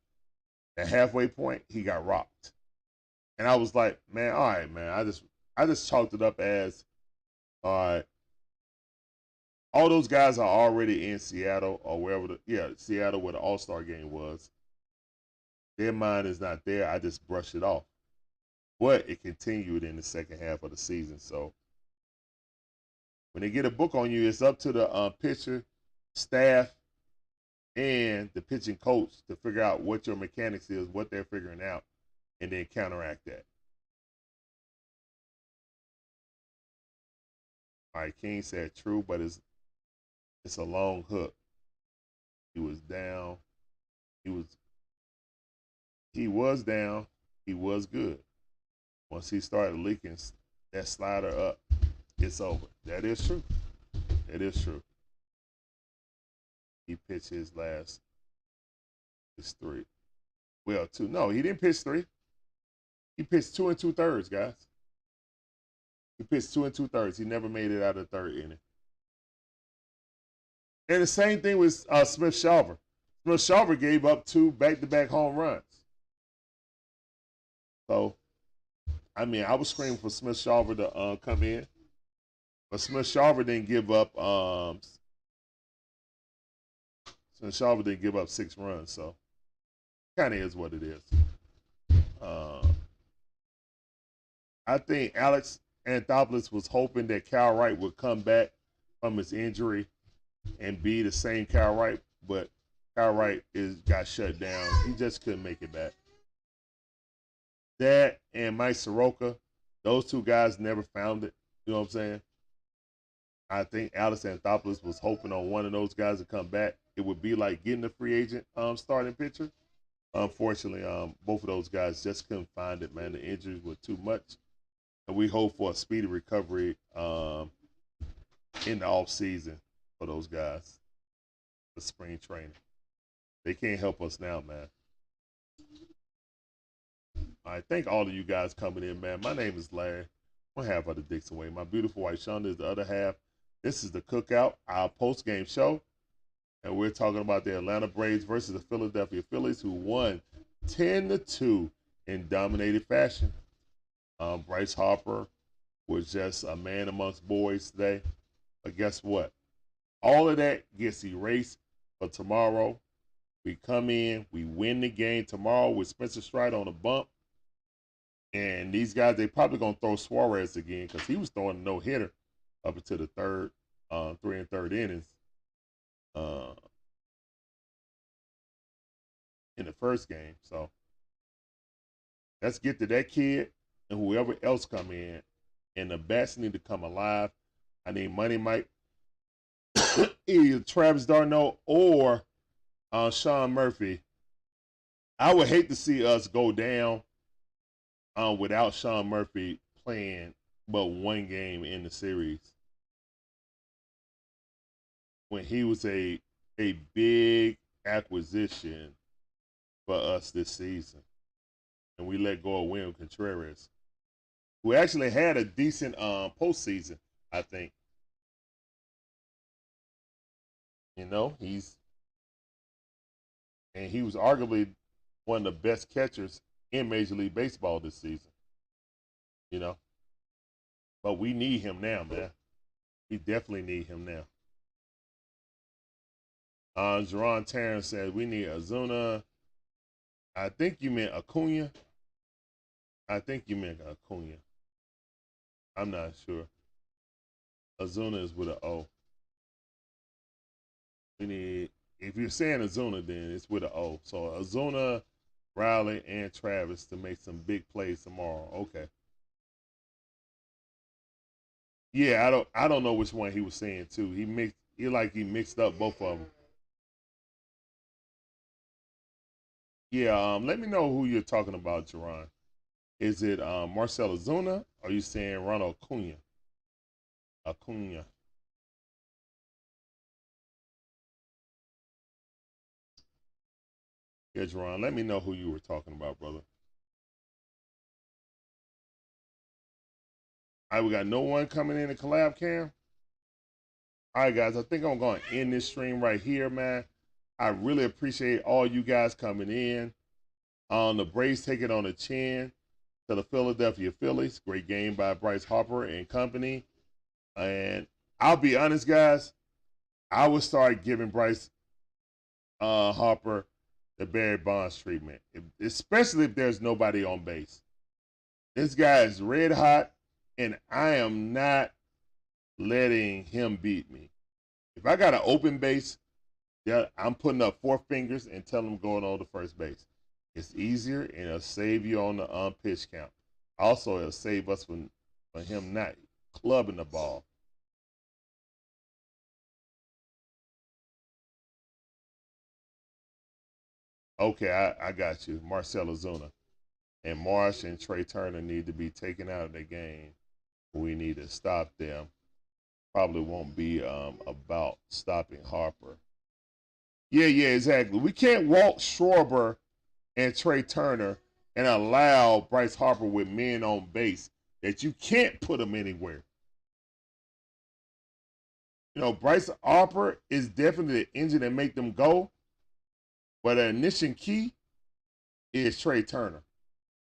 at halfway point, he got rocked. And I was like, man, all right, man. I just chalked it up as, all right, all those guys are already in Seattle or wherever Seattle where the All-Star game was. Their mind is not there. I just brushed it off. But it continued in the second half of the season. So when they get a book on you, it's up to the pitcher, staff, and the pitching coach to figure out what your mechanics is, what they're figuring out, and then counteract that. All right, King said true, but it's a long hook. He was down. He was down. He was good. Once he started leaking that slider up, it's over. That is true. That is true. He pitched his 3. Well, 2. No, he didn't pitch 3. He pitched 2 2/3, guys. He pitched 2 2/3. He never made it out of the third inning. And the same thing with Smith Shawver. Smith Shawver gave up 2 back-to-back home runs. So, I mean, I was screaming for Smith Shawver to come in. But Smith-Sharver didn't give up. Smith-Sharver didn't give up 6 runs, so kind of is what it is. I think Alex Anthopoulos was hoping that Cal Wright would come back from his injury and be the same Cal Wright, but Cal Wright got shut down. He just couldn't make it back. That and Mike Soroka, those 2 guys never found it. You know what I'm saying? I think Alex Anthopoulos was hoping on one of those guys to come back. It would be like getting a free agent starting pitcher. Unfortunately, both of those guys just couldn't find it, man. The injuries were too much. And we hope for a speedy recovery in the off season for those guys, the spring training. They can't help us now, man. I thank all of you guys coming in, man. My name is Larry. One half of the Dixon Way. My beautiful wife Shonda is the other half. This is the Cookout, our post-game show. And we're talking about the Atlanta Braves versus the Philadelphia Phillies, who won 10-2 in dominated fashion. Bryce Harper was just a man amongst boys today. But guess what? All of that gets erased for tomorrow. We come in, we win the game tomorrow with Spencer Strider on a bump. And these guys, they probably going to throw Suarez again because he was throwing a no-hitter up until the 3 and 3rd innings in the first game. So let's get to that kid and whoever else come in. And the bats need to come alive. I need Money Mike, either Travis d'Arnaud or Sean Murphy. I would hate to see us go down without Sean Murphy playing but one game in the series, when he was a big acquisition for us this season. And we let go of William Contreras, who actually had a decent postseason, I think. You know, he was arguably one of the best catchers in Major League Baseball this season. You know. But we need him now, man. We definitely need him now. Jerron Terrence said we need Ozuna. I think you meant Acuna. I'm not sure. Ozuna is with an O. We need, if you're saying Ozuna, then it's with an O. So Ozuna, Riley, and Travis to make some big plays tomorrow. Okay. Yeah, I don't know which one he was saying too. He mixed up both of them. Yeah, let me know who you're talking about, Jerron. Is it Marcell Ozuna, or are you saying Ronald Acuna? Acuna. Yeah, Jerron, let me know who you were talking about, brother. All right, we got no one coming in the collab cam. All right, guys, I think I'm going to end this stream right here, man. I really appreciate all you guys coming in. The Braves take it on the chin to the Philadelphia Phillies. Great game by Bryce Harper and company. And I'll be honest, guys, I would start giving Bryce Harper the Barry Bonds treatment, especially if there's nobody on base. This guy is red hot, and I am not letting him beat me. If I got an open base, yeah, I'm putting up 4 fingers and telling him going on to first base. It's easier, and it'll save you on the pitch count. Also, it'll save us from him not clubbing the ball. Okay, I got you. Marcell Ozuna. And Marsh and Trey Turner need to be taken out of the game. We need to stop them. Probably won't be about stopping Harper. Yeah, exactly. We can't walk Schwarber and Trey Turner and allow Bryce Harper with men on base that you can't put them anywhere. You know, Bryce Harper is definitely the engine that make them go, but the ignition key is Trey Turner.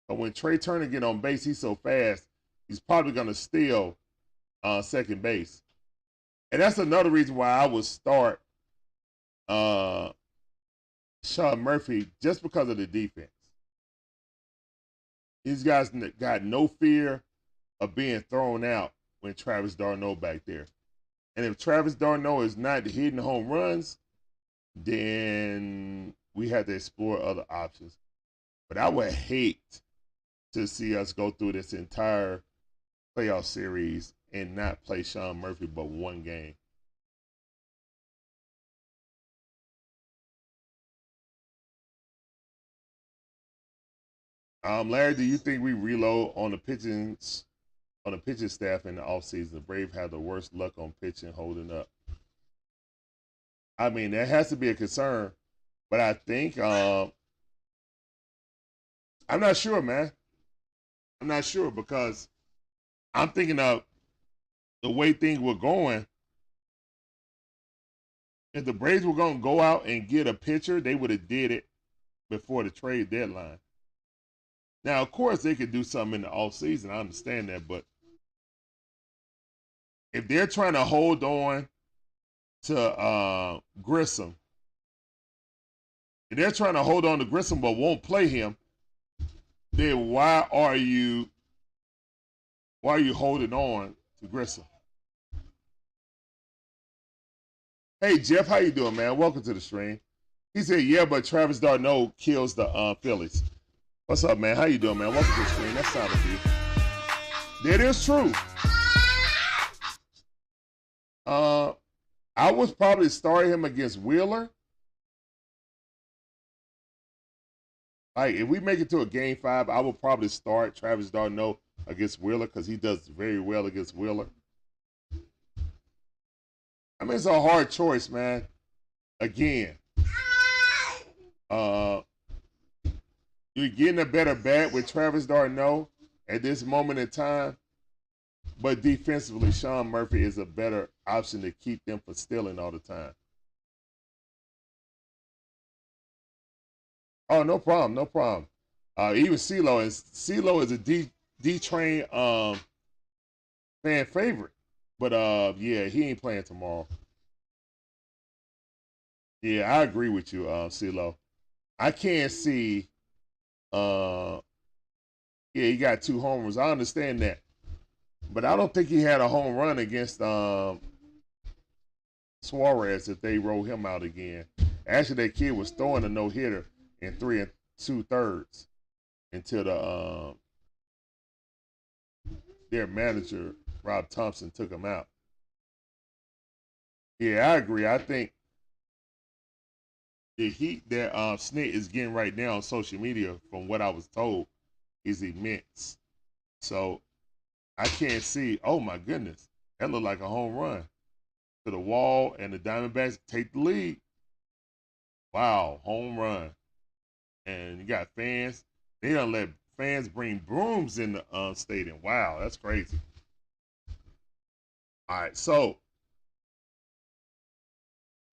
But when Trey Turner get on base, he's so fast, he's probably going to steal second base. And that's another reason why I would start Sean Murphy, just because of the defense. These guys got no fear of being thrown out when Travis d'Arnaud back there. And if Travis d'Arnaud is not hitting home runs, then we have to explore other options. But I would hate to see us go through this entire playoff series and not play Sean Murphy but one game. Larry, do you think we reload on the pitching staff in the offseason? The Braves have the worst luck on pitching holding up. I mean, that has to be a concern, but I think I'm not sure, man. I'm not sure because I'm thinking of the way things were going. If the Braves were going to go out and get a pitcher, they would have did it before the trade deadline. Now, of course, they could do something in the offseason. I understand that, but if they're trying to hold on to Grissom, if they're trying to hold on to Grissom but won't play him, then why are you holding on to Grissom? Hey, Jeff, how you doing, man? Welcome to the stream. He said, yeah, but Travis d'Arnaud kills the Phillies. What's up, man? How you doing, man? Welcome to the stream. That sounded good. That is true. I would probably start him against Wheeler. Like, if we make it to a game 5, I would probably start Travis d'Arnaud against Wheeler because he does very well against Wheeler. I mean, it's a hard choice, man. Again, you're getting a better bat with Travis d'Arnaud at this moment in time, but defensively, Sean Murphy is a better option to keep them from stealing all the time. Oh, no problem, no problem. Even CeeLo is a D-Train fan favorite. But yeah, he ain't playing tomorrow. Yeah, I agree with you, CeeLo. I can't see yeah, he got 2 homers. I understand that. But I don't think he had a home run against Suarez if they roll him out again. Actually, that kid was throwing a no-hitter in 3 2/3 until their manager, Rob Thompson, took him out. Yeah, I agree. I think the heat that Snit is getting right now on social media, from what I was told, is immense. So I can't see. Oh my goodness, that looked like a home run to the wall, and the Diamondbacks take the lead. Wow, home run! And you got fans. They don't let fans bring brooms in the stadium. Wow, that's crazy. All right, so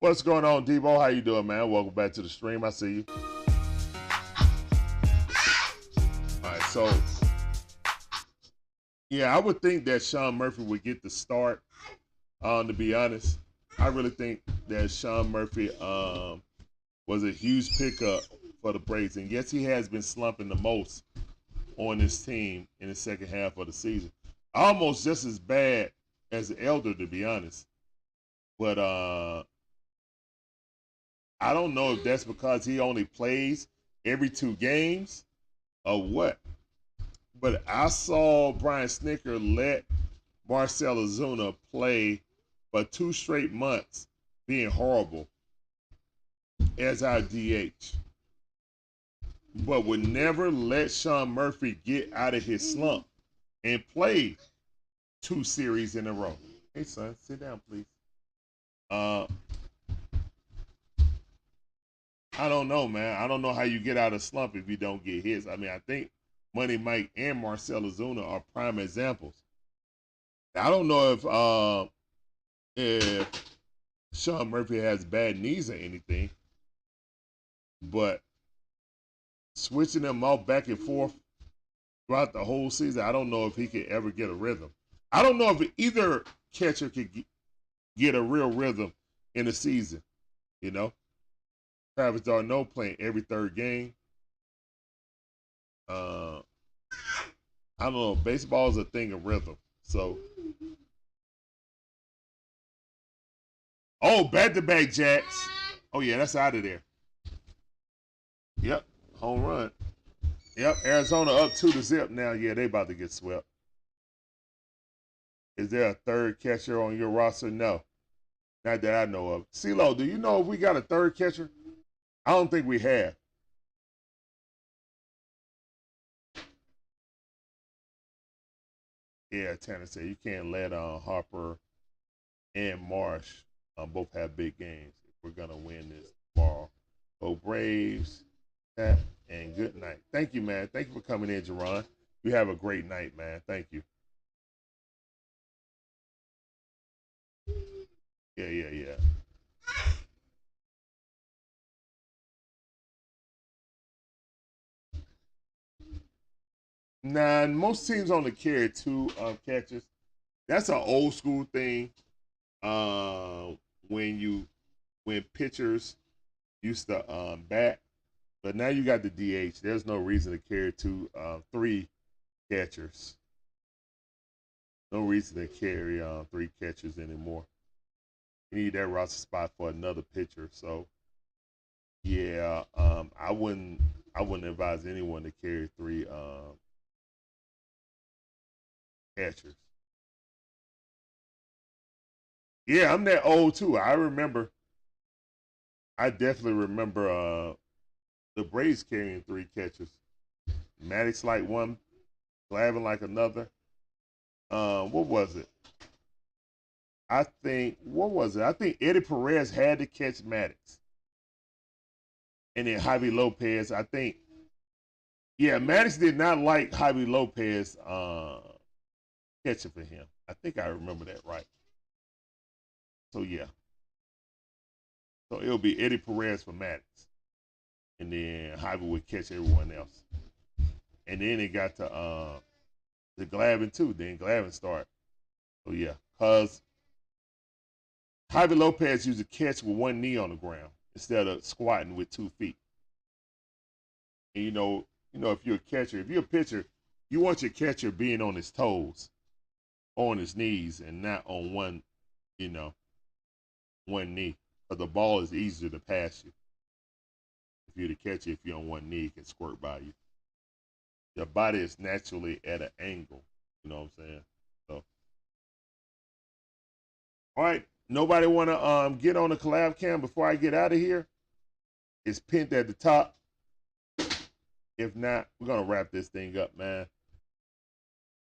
what's going on, Debo? How you doing, man? Welcome back to the stream. I see you. All right, so yeah, I would think that Sean Murphy would get the start. To be honest, I really think that Sean Murphy was a huge pickup for the Braves, and yes, he has been slumping the most on this team in the second half of the season. Almost just as bad as the Elder, to be honest. But I don't know if that's because he only plays every 2 games or what. But I saw Brian Snitker let Marcell Ozuna play for 2 straight months, being horrible as our DH. But would never let Sean Murphy get out of his slump and play 2 series in a row. Hey, son, sit down, please. I don't know, man. I don't know how you get out of slump if you don't get hits. I mean, I think Money Mike and Marcell Ozuna are prime examples. I don't know if Sean Murphy has bad knees or anything, but switching them off back and forth throughout the whole season, I don't know if he could ever get a rhythm. I don't know if either catcher could get a real rhythm in the season. You know, Travis d'Arnaud playing every third game. I don't know. Baseball is a thing of rhythm. So, back-to-back jacks. Oh yeah, that's out of there. Yep, home run. Yep, Arizona up 2-0 now. Yeah, they about to get swept. Is there a third catcher on your roster? No, not that I know of. CeeLo, do you know if we got a third catcher? I don't think we have. Yeah, Tanner said you can't let Harper and Marsh both have big games if we're gonna win this tomorrow. Go Braves, and good night. Thank you, man. Thank you for coming in, Jerron. You have a great night, man. Thank you. Yeah. Nah, most teams only carry two catchers. That's an old school thing. Uh, when pitchers used to bat, but now you got the DH. There's no reason to carry three catchers. No reason to carry three catchers anymore. You need that roster spot for another pitcher. So yeah, I wouldn't advise anyone to carry three catchers. Yeah, I'm that old too. I definitely remember the Braves carrying three catchers. Maddox like one, Glavine like another. What was it? What was it? I think Eddie Perez had to catch Maddox. And then Javi Lopez, I think. Yeah, Maddox did not like Javi Lopez catching for him. I think I remember that right. So yeah. So it'll be Eddie Perez for Maddox. And then Javi would catch everyone else. And then it got to the Glavine too. Then Glavine started. So yeah. Cause Javi Lopez used to catch with one knee on the ground instead of squatting with 2 feet. And if you're a catcher, if you're a pitcher, you want your catcher being on his toes, on his knees, and not on one knee. Because the ball is easier to pass you. If you're the catcher, if you're on one knee, it can squirt by you. Your body is naturally at an angle. You know what I'm saying? So, all right. Nobody want to get on the collab cam before I get out of here? It's pinned at the top. If not, we're going to wrap this thing up, man.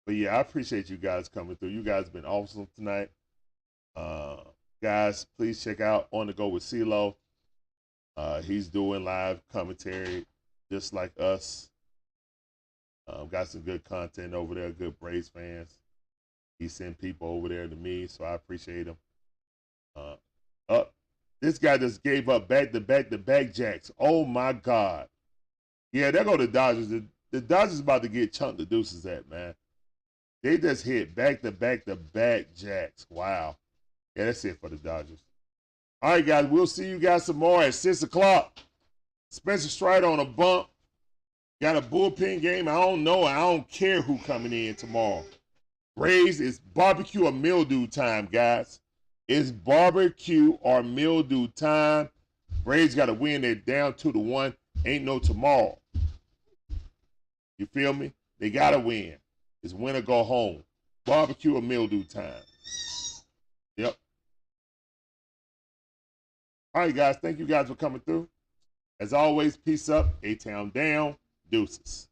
But yeah, I appreciate you guys coming through. You guys have been awesome tonight. Guys, please check out On The Go with CeeLo. He's doing live commentary just like us. Got some good content over there, good Braves fans. He sent people over there to me, so I appreciate him. This guy just gave up back-to-back jacks. Oh, my God. Yeah, there go the Dodgers. The Dodgers about to get chunked the deuces at, man. They just hit back-to-back jacks. Wow. Yeah, that's it for the Dodgers. All right, guys, we'll see you guys tomorrow at 6 o'clock. Spencer Strider on a bump. Got a bullpen game. I don't know. I don't care who coming in tomorrow. Braves, it's barbecue or mildew time, guys. It's barbecue or mildew time. Braves got to win. They're down 2-1. Ain't no tomorrow. You feel me? They got to win. It's win or go home. Barbecue or mildew time. Yep. All right, guys. Thank you guys for coming through. As always, peace up. A-Town down. Deuces.